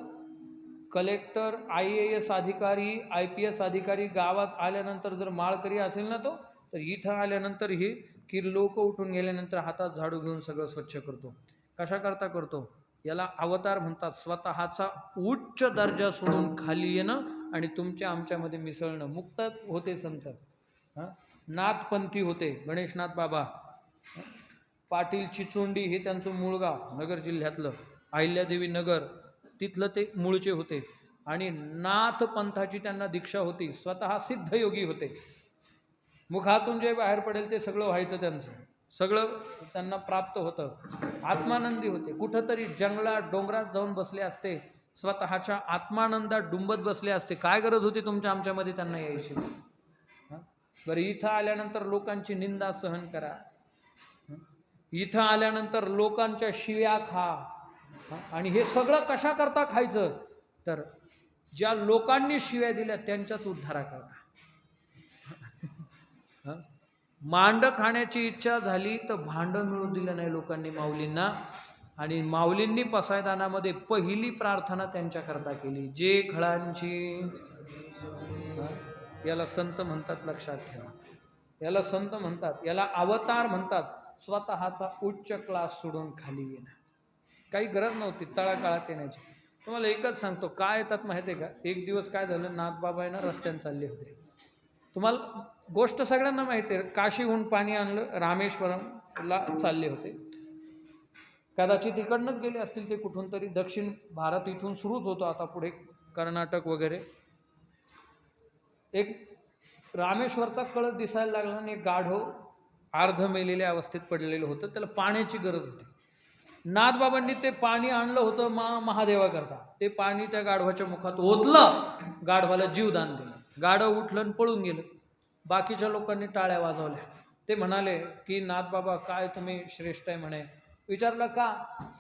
कलेक्टर, IAS अधिकारी, IPS अधिकारी गावात आल्यानंतर जर माळकरी असेल ना तो, तर इथं आल्यानंतर ही की लोक उठून गेल्यानंतर हातात झाडू घेऊन सगळं स्वच्छ करतो. कशा करता करतो? याला अवतार म्हणतात. स्वतःचा उच्च दर्जा सोडून खाली येणं आणि तुमच्या आमच्यामध्ये मिसळणं. मुक्त होते संत. नाथपंथी होते. गणेशनाथ बाबा पाटील चिचोंडी हे त्यांचं मूळ गाव, नगर जिल्ह्यातलं अहिल्यादेवी नगर, तिथलं ते मूळचे होते. आणि नाथ पंथाची त्यांना दीक्षा होती. स्वतः सिद्धयोगी होते. मुखातून जे बाहेर पडेल ते सगळं व्हायचं त्यांचं, सगळं त्यांना प्राप्त होतं. आत्मानंदी होते. कुठंतरी जंगलात डोंगरात जाऊन बसले असते, स्वतःच्या आत्मानंदात डुंबत बसले असते. काय गरज होती तुमच्या आमच्यामध्ये त्यांना यायची? बरं, इथं आल्यानंतर लोकांची निंदा सहन करा, इथं आल्यानंतर लोकांच्या शिव्या खा. आणि हे सगळं कशा करता खायचं? तर ज्या लोकांनी शिव्या दिल्या त्यांच्याच उद्धारा करता. मांड खाण्याची इच्छा झाली तर भांड मिळू दिलं नाही लोकांनी माऊलींना. आणि माऊलींनी पसायदानामध्ये पहिली प्रार्थना त्यांच्याकरता केली, जे खळांची. याला संत म्हणतात. लक्षात ठेवा, याला संत म्हणतात, याला अवतार म्हणतात. स्वतःचा उच्च क्लास सोडून खाली येणं. काही गरज नव्हती तळाकाळात येण्याची. तुम्हाला एकच सांगतो, काय येतात माहिती आहे का? एक दिवस काय झालं, नाथबाबा आहे ना रस्त्याने चालले होते. तुम्हाला गोष्ट सगळ्यांना माहिती आहे, काशीहून पाणी आणलं, रामेश्वरमला चालले होते. कदाचित इकडनंच गेले असतील ते कुठून तरी. दक्षिण भारत इथून सुरूच होतो आता पुढे, कर्नाटक वगैरे. एक रामेश्वरचा कळस दिसायला लागला आणि एक गाढव अर्ध मेलेल्या अवस्थेत पडलेलं होतं. त्याला पाण्याची गरज होती. नाथबाबांनी ते पाणी आणलं होतं महादेवाकरता. ते पाणी त्या गाढवाच्या मुखात ओतलं, गाढवाला जीवदान दिलं. गाढव उठलं आणि पळून गेलं. बाकीच्या लोकांनी टाळ्या वाजवल्या. ते म्हणाले की नाथबाबा काय तुम्ही श्रेष्ठ आहे म्हणे. विचारलं का?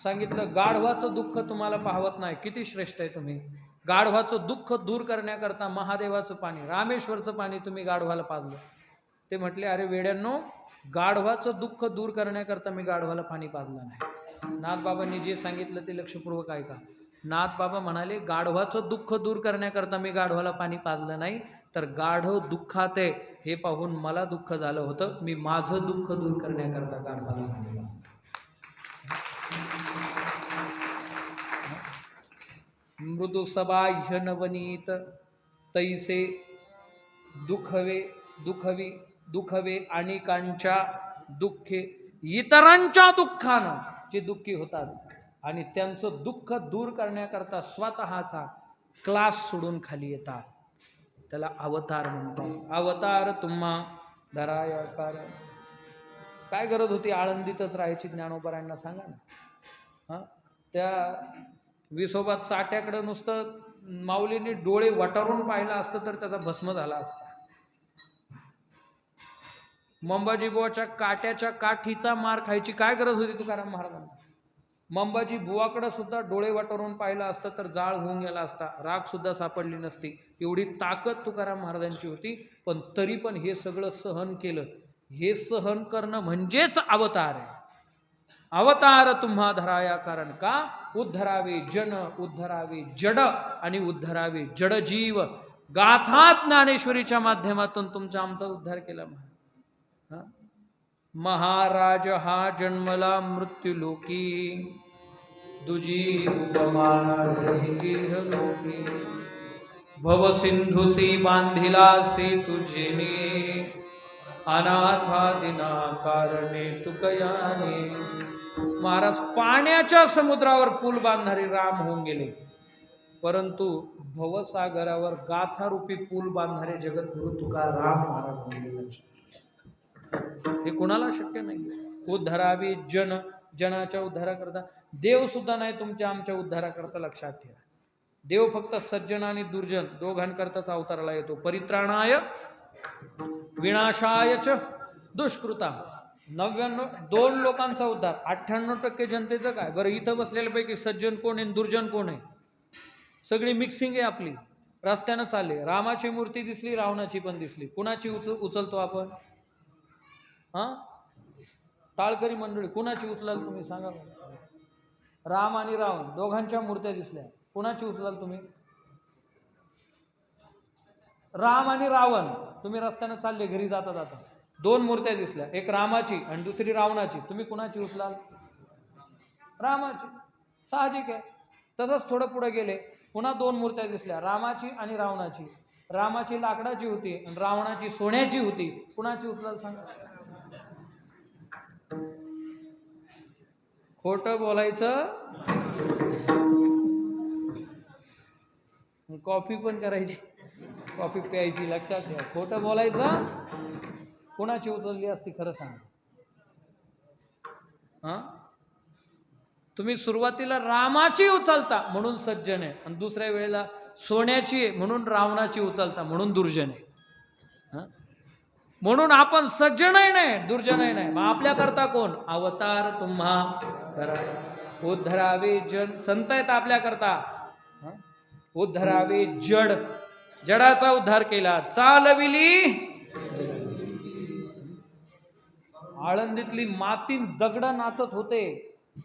सांगितलं गाढवाचं दुःख तुम्हाला पाहवत नाही, किती श्रेष्ठ आहे तुम्ही. गाढवाचं दुःख दूर करण्याकरता महादेवाचं पाणी, रामेश्वरचं पाणी तुम्ही गाढवाला पाजलं. ते म्हटले अरे वेड्यांनो, गाढवाचं दुःख दूर करण्याकरता मी गाढवाला पाणी पाजलं नाही. नाथबाबांनी जे सांगितलं ते लक्षपूर्वक ऐका. नाथबाबा म्हणाले गाढवाचं दुःख दूर करण्याकरता मी गाढवाला पाणी पाजलं नाही, तर गाढव दुःखात आहे हे पाहून मला दुःख झालं होतं, मी माझं दुःख दूर करण्याकरता गाढवाला पाणी पाजलं. मृदू सबाह्य नवनीत तैसे दुखवे अनेकांच्या दुःखे, इतरांच्या दुःखानं जे दुःखी होतात आणि त्यांचं दुःख दूर करण्याकरता स्वतःचा क्लास सोडून खाली येतात, त्याला अवतार म्हणतात. अवतार तुम्हा धराया कारण. काय गरज होती आळंदीतच राहायची? ज्ञानोबरायांना सांगा ना. त्या विसोबात चाट्याकडे नुसतं माऊलींनी डोळे वटारून पाहिलं असतं तर त्याचा भस्म झाला असता. मंबाजी बुवाच्या काट्याच्या काठीचा मार खायची काय गरज होती तुकाराम महाराजांना? मंबाजी बुवाकडे सुद्धा डोळे वटारून पाहिलं असतं तर जाळ होऊन गेला असता, राख सुद्धा सापडली नसती. एवढी ताकद तुकाराम महाराजांची होती. पण तरी पण हे सगळं सहन केलं. हे सहन करणं म्हणजेच अवतार आहे. अवतार तुम्हा धराया कारण का? उद्धरावे जन, उद्धरावे जड आणि उद्धरावे जड जीव. गाथा ज्ञानेश्वरीच्या माध्यमातून तुमचा आमचा उद्धार केला. महाराज हा जन्मला मृत्यू लोकी, दुजी उपमाना लोकी. भव सिंधुसी बांधिला से तुझेने, अनाथादिना कारणे तुकयाने. महाराज पाण्याच्या समुद्रावर पूल बांधणारे राम होऊन गेले, परंतु भवसागरावर गाथारूपी पूल बांधणारे जगद्गुरु तुकाराम महाराज होऊन गेले. हे कोणाला शक्य नाही. उद्धरावी जन, जनाच्या उद्धाराकरता. देव सुद्धा नाही तुमच्या आमच्या उद्धाराकरता, लक्षात ठेवा. देव फक्त सज्जन आणि दुर्जन दोघांकरताच अवताराला येतो. परित्राणाय विनाशाय च दुष्कृता. 2 लोकांचा उद्धार, 98% जनतेचं काय? बरं इथं बसलेल्यापैकी सज्जन कोण आहे, दुर्जन कोण आहे? सगळी मिक्सिंग आहे आपली. रस्त्यानं चालले. रामाची मूर्ती दिसली, रावणाची पण दिसली. कुणाची उचलतो आपण? टाळकरी मंडळी कुणाची उचलाल तुम्ही सांगा? राम आणि रावण दोघांच्या मूर्त्या दिसल्या, कुणाची उचलाल तुम्ही? राम आणि रावण. तुम्ही रस्त्यानं चालले, घरी जाता जाता 2 मूर्त्या दिसल्या, एक रामाची आणि दुसरी रावणाची. तुम्ही कुणाची उचलाल? रामाची. साहजिक आहे. तसंच थोडं पुढे गेले, पुन्हा 2 मूर्त्या दिसल्या, रामाची आणि रावणाची. रामाची लाकडाची होती आणि रावणाची सोन्याची होती. कुणाची उचलाल सांगा? खोटं बोलायचं, कॉफी पण करायची, कॉफी प्यायची, लक्षात ठेवा. खोटं बोलायचं. कोणाची उचलली असती खरं सांगा? तुम्ही सुरुवातीला रामाची उचलता म्हणून सज्जन आहे, आणि दुसऱ्या वेळेला सोन्याची आहे म्हणून रावणाची उचलता म्हणून दुर्जन आहे. म्हणून आपण सज्जनही नाही दुर्जनही नाही. मग आपल्याकरता कोण? अवतार तुम्हा धराया. उद्धरावे जन, संत आहेत आपल्याकरता. उद्धरावे जड, जडाचा उद्धार केला. चालविली आळंदीतली मातीन दगड नाचत होते.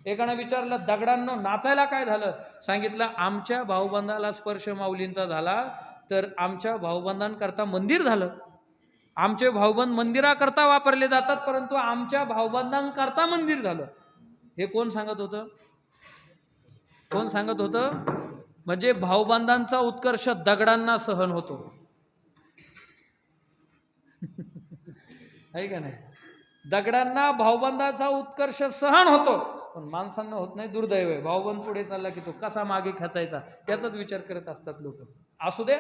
एकाने विचारलं दगडांनो नाचायला काय झालं? सांगितलं आमच्या भाऊबंधाला स्पर्श माऊलींचा झाला तर आमच्या भाऊबंधांकरता मंदिर झालं. आमचे भाऊबंद मंदिराकरता वापरले जातात, परंतु आमच्या भाऊबंधांकरता मंदिर झालं. हे कोण सांगत होतं? कोण सांगत होतं? म्हणजे भाऊबंधांचा उत्कर्ष दगडांना सहन होतो. आहे का नाही? दगडांना भाऊबंदाचा उत्कर्ष सहन होतो, पण माणसांना होत नाही. दुर्दैव आहे. भाऊबंद पुढे चालला की तो कसा मागे खेचायचा त्याचाच विचार करत असतात लोक. असू दे,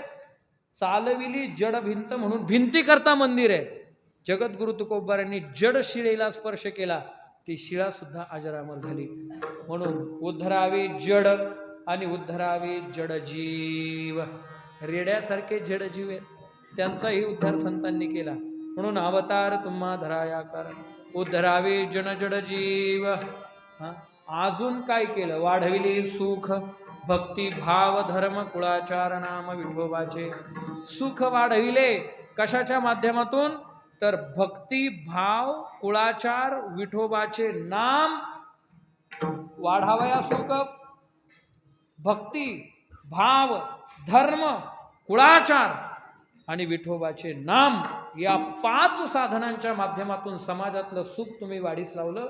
चालविली जड भिंत म्हणून भिंती करता मंदिर आहे. जगद्गुरु तुकोबारांनी जड शिळेला स्पर्श केला, ती शिळा सुद्धा अजरामर झाली. म्हणून उद्धरावे जड आणि उद्धरावे जड जीव. रेड्यासारखे जड जीव आहेत, त्यांचाही उद्धार संतांनी केला. म्हणून अवतार तुम्हा धराया कारण उद्धरावे जन जड जीव. अजून काय केलं? वाढविले सुख भक्ती भाव धर्म कुळाचार नाम विठोबाचे. सुख वाढविले कशाच्या माध्यमातून? तर भक्ती भाव कुळाचार विठोबाचे नाम वाढावया. सुख भक्ती भाव धर्म कुळाचार आणि विठोबाचे नाम या 5 साधनांच्या माध्यमातून समाजातलं सुख तुम्ही वाढीस लावलं.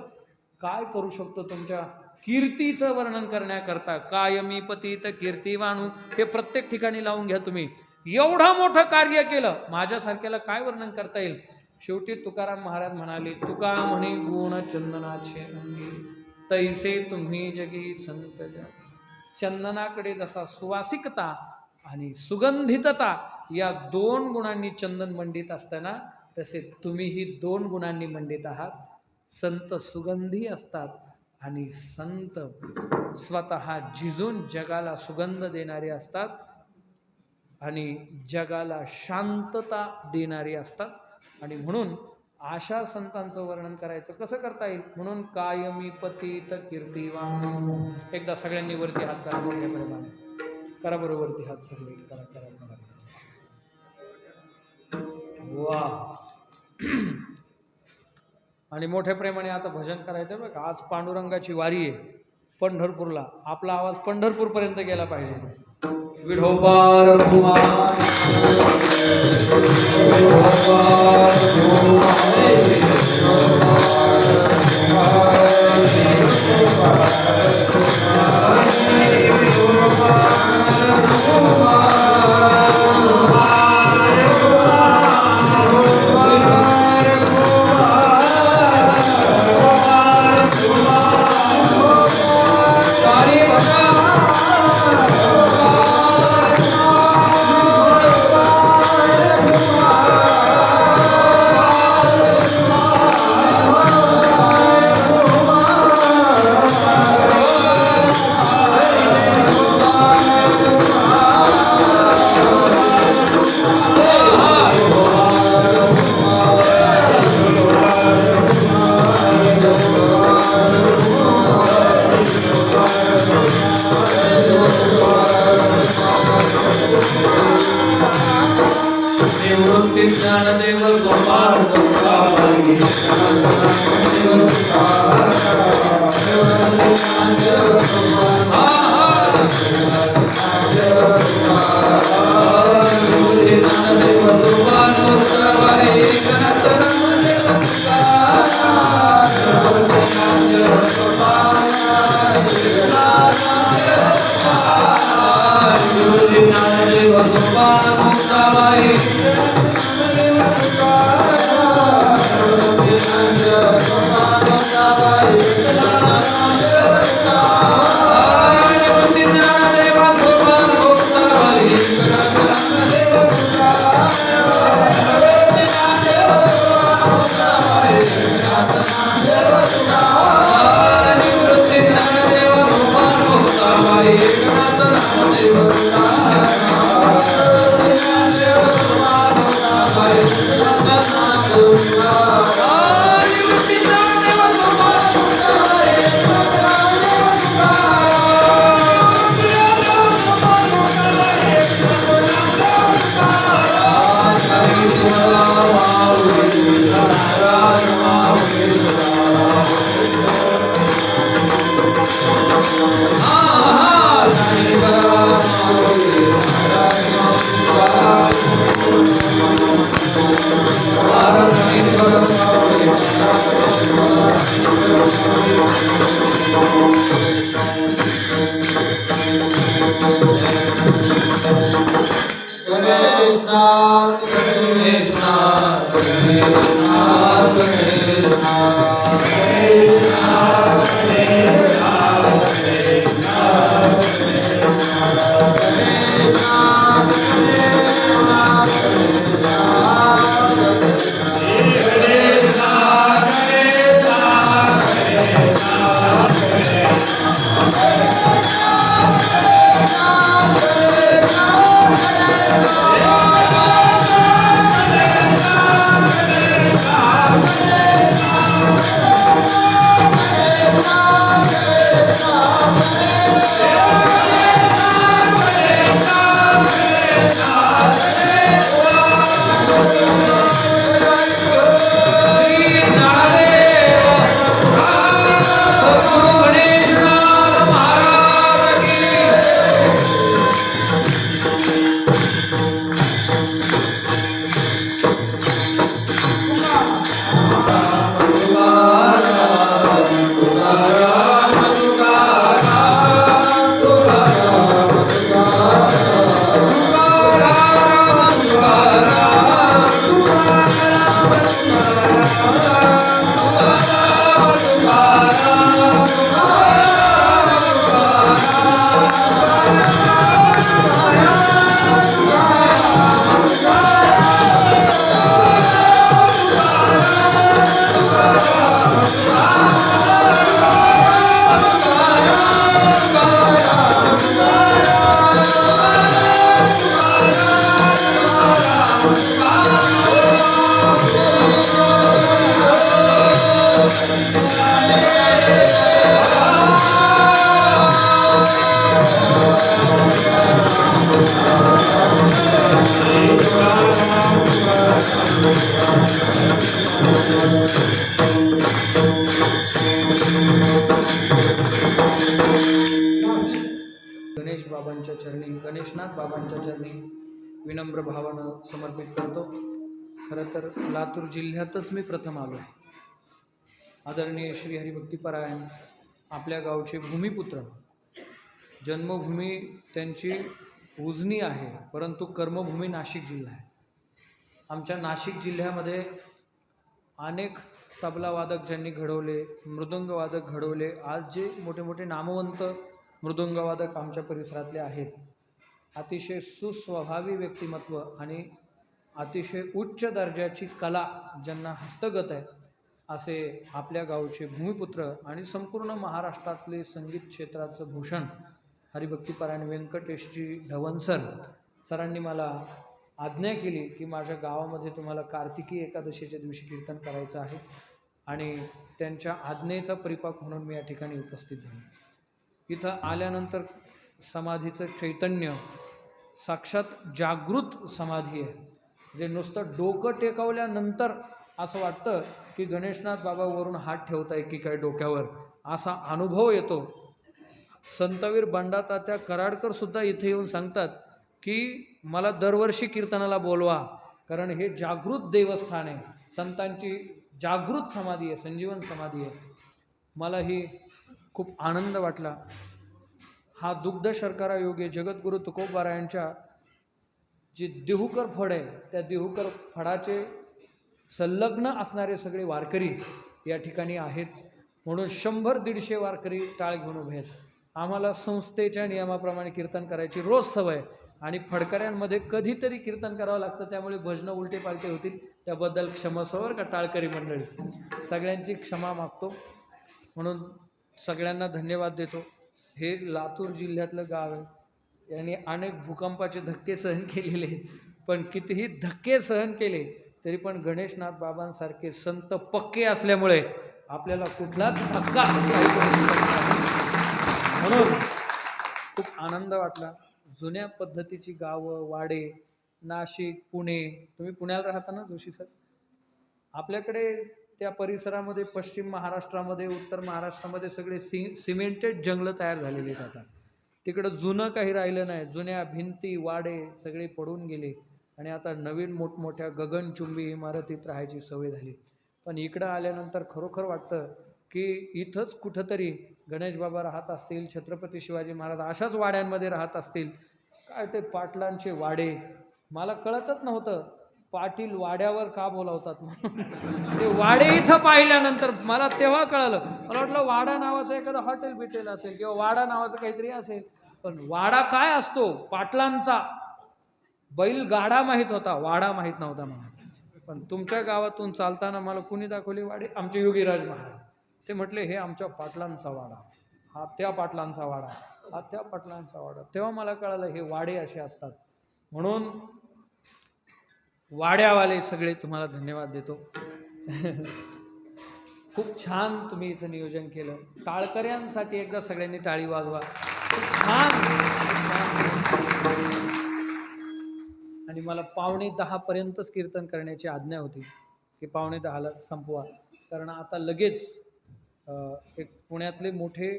काय करू शकतो? तुमच्या कीर्तीचं वर्णन करण्याकरता कायमी पतित कीर्तिवाणू हे प्रत्येक ठिकाणी लावून घ्या तुम्ही. एवढं मोठं कार्य केलं, माझ्यासारख्याला काय वर्णन करता येईल? शेवटी तुकाराम महाराज म्हणाले, तुका म्हणे गुण चंदनाचे अंगी तैसे तुम्ही जगी संत जन. चंदनाकडे जसा सुवासिकता आणि सुगंधितता या 2 गुणांनी चंदन मंडित असताना, तसे तुम्हीही 2 गुणांनी मंडित आहात. संत सुगंधी असतात आणि संत स्वतः झिजून जगाला सुगंध देणारे असतात आणि जगाला शांतता देणारे असतात. आणि म्हणून अशा संतांचं वर्णन करायचं कसं करता येईल? म्हणून कायमी पतित कीर्तिवान. एकदा सगळ्यांनी वरती हात करा, मोठ्या प्रेमाने करा. बरोबर वरती हात सगळे करा करा करा. वा. आणि मोठ्या प्रेमाने आता भजन करायचं बघा. आज पांडुरंगाची वारी आहे पंढरपूरला. आपला आवाज पंढरपूर पर्यंत गेला पाहिजे. Vithoba रघुवा Krishna Krishna Krishna Ganesh बाबांच्या चरणी, गणेशनाथ बाबांच्या चरणी विनम्र भावानं समर्पित करतो. खरं तर लातूर जिल्ह्यातच मी प्रथम आलो आहे. आदरणीय श्री हरिभक्तीपरायण आपल्या गावचे भूमिपुत्र, जन्मभूमी त्यांची उजनी आहे, परंतु कर्मभूमी नाशिक जिल्हा आहे. आमच्या नाशिक जिल्ह्यामध्ये अनेक तबलावादक ज्यांनी घडवले, मृदंगवादक घडवले, आज जे मोठे मोठे नामवंत मृदंगवादक आमच्या परिसरातले आहेत, अतिशय सुस्वभावी व्यक्तिमत्व आणि अतिशय उच्च दर्जाची कला ज्यांना हस्तगत आहे, असे आपल्या गावचे भूमिपुत्र आणि संपूर्ण महाराष्ट्रातले संगीत क्षेत्राचं भूषण हरिभक्तीपरायण व्यंकटेशजी ढवणसर सरांनी मला आज्ञा केली की माझ्या गावामध्ये तुम्हाला कार्तिकी एकादशीच्या दिवशी कीर्तन करायचं आहे. आणि त्यांच्या आज्ञेचा परिपाक म्हणून मी या ठिकाणी उपस्थित झालो. इथं आल्यानंतर समाधीचं चैतन्य साक्षात जागृत समाधी आहे. जे नुसतं डोकं टेकवल्यानंतर असं वाटतं की गणेशनाथ बाबा वरून हात ठेवताय की काय डोक्यावर, असा अनुभव येतो. संतवीर बंडातात्या कराडकर सुद्धा इथे येऊन सांगतात की मला दरवर्षी कीर्तनाला बोलवा, कारण हे जागृत देवस्थान आहे, संतांची जागृत समाधी आहे, संजीवन समाधी आहे. मलाही खूप आनंद वाटला. हा दुग्ध शर्करा योगी जगद्गुरु तुकोबारायांच्या जे देहूकर फड आहे, त्या देहूकर फडाचे संलग्न असणारे सगळे वारकरी या ठिकाणी आहेत. म्हणून 100-150 वारकरी टाळ घेऊन उभे आहेत. आम्हाला संस्थेच्या नियमाप्रमाणे कीर्तन करायची रोज सवय आणि फडकऱ्यांमध्ये कधीतरी कीर्तन करावं लागतं, त्यामुळे भजनं उलटे पालटे होतील, त्याबद्दल क्षमस्व का टाळकरी मंडळी, सगळ्यांची क्षमा मागतो. म्हणून सगळ्यांना धन्यवाद देतो. हे लातूर जिल्ह्यातलं गाव आहे. यांनी अनेक भूकंपाचे धक्के सहन केलेले, पण कितीही धक्के सहन केले तरी पण गणेशनाथ बाबांसारखे संत पक्के असल्यामुळे आपल्याला कुठलाच धक्का काही करू शकत नाही. म्हणून खूप आनंद वाटला. जुन्या पद्धतीची गावं, वाडे, नाशिक, पुणे, तुम्ही पुण्याला राहता ना जोशी सर, आपल्याकडे त्या परिसरामध्ये पश्चिम महाराष्ट्रामध्ये, उत्तर महाराष्ट्रामध्ये सगळे सिमेंटेड जंगलं तयार झालेली आहेत. आता तिकडं जुनं काही राहिलं नाही. जुन्या भिंती, वाडे सगळे पडून गेले आणि आता नवीन मोठमोठ्या गगनचुंबी इमारतीत राहायची सवय झाली. पण इकडं आल्यानंतर खरोखर वाटतं की इथंच कुठंतरी गणेश बाबा राहत असतील, छत्रपती शिवाजी महाराज अशाच वाड्यांमध्ये राहत असतील. काय ते पाटलांचे वाडे मला कळतच नव्हतं. पाटील वाड्यावर का बोलावतात ते वाडे इथं पाहिल्यानंतर मला तेव्हा कळालं. मला वाटलं वाडा नावाचं एखादं हॉटेल बिटेल असेल किंवा वाडा नावाचं काहीतरी असेल, पण वाडा काय असतो पाटलांचा. बैलगाडा माहीत होता, वाडा माहीत नव्हता मला. पण तुमच्या गावातून चालताना मला कुणी दाखवले वाडे? आमचे योगीराज महाराज. ते म्हटले हे आमच्या पाटलांचा वाडा, हा त्या पाटलांचा वाडा, हा त्या पाटलांचा वाडा. तेव्हा मला कळालं हे वाडे असे असतात. म्हणून वाड्यावाले सगळे तुम्हाला धन्यवाद देतो. खूप छान तुम्ही इथं नियोजन केलं. टाळकऱ्यांसाठी एकदा सगळ्यांनी टाळी वाजवा. खूप छान. आणि मला 9:45 पर्यंतच कीर्तन करण्याची आज्ञा होती की 9:45ला संपवा, कारण आता लगेच एक पुण्यातले मोठे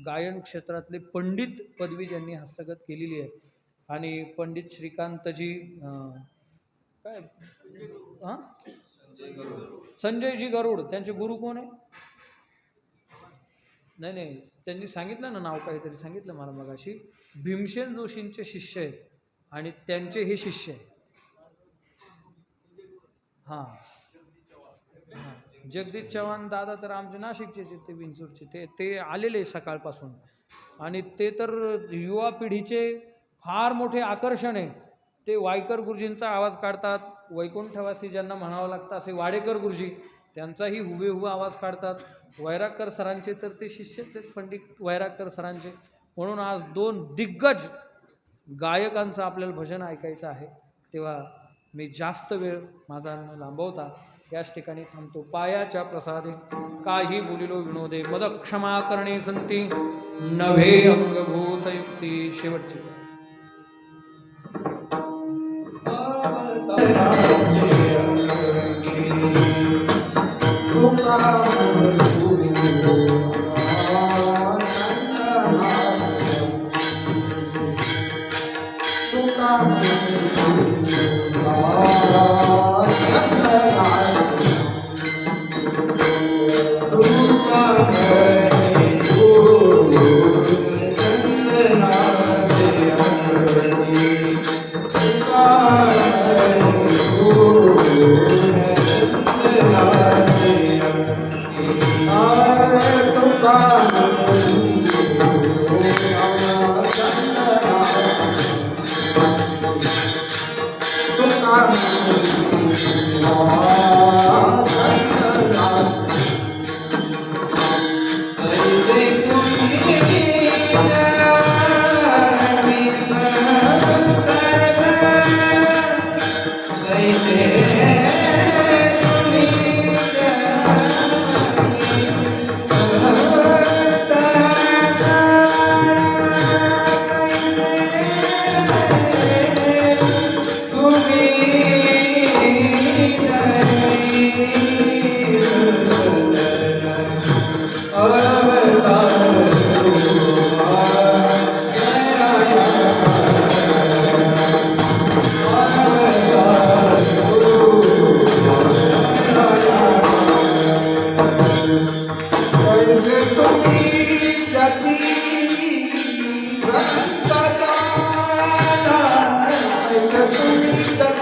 गायन क्षेत्रातले पंडित पदवी ज्यांनी हस्तगत केलेली आहे आणि पंडित श्रीकांतजी काय संजयजी गरुड, त्यांचे गुरु कोण आहे? नाही त्यांनी सांगितलं ना नाव, काहीतरी सांगितलं मला मगाशी. भीमसेन जोशींचे शिष्य आहेत आणि त्यांचे हे शिष्य आहे. हां जगदीश चव्हाण दादा तर आमचे नाशिकचे, ते विंचूरचे, ते आलेले सकाळपासून. आणि ते तर युवा पिढीचे फार मोठे आकर्षण आहे. ते वायकर गुरुजींचा आवाज काढतात. वैकुंठवासी ज्यांना म्हणावं लागतं असे वाडेकर गुरुजी, त्यांचाही हुबेहूब आवाज काढतात. वैरागकर सरांचे तर ते शिष्यच आहेत, पंडित वैरागकर सरांचे. म्हणून आज 2 दिग्गज गायकांचं आपल्याला भजन ऐकायचं आहे. तेव्हा मी जास्त वेळ माझा न लांबवता याच ठिकाणी थांबतो. पायाच्या प्रसादे काही बोलिलो विनोदे मद क्षमा करणे संती नभे अंगभूत युक्ती. शेवटची Thank you.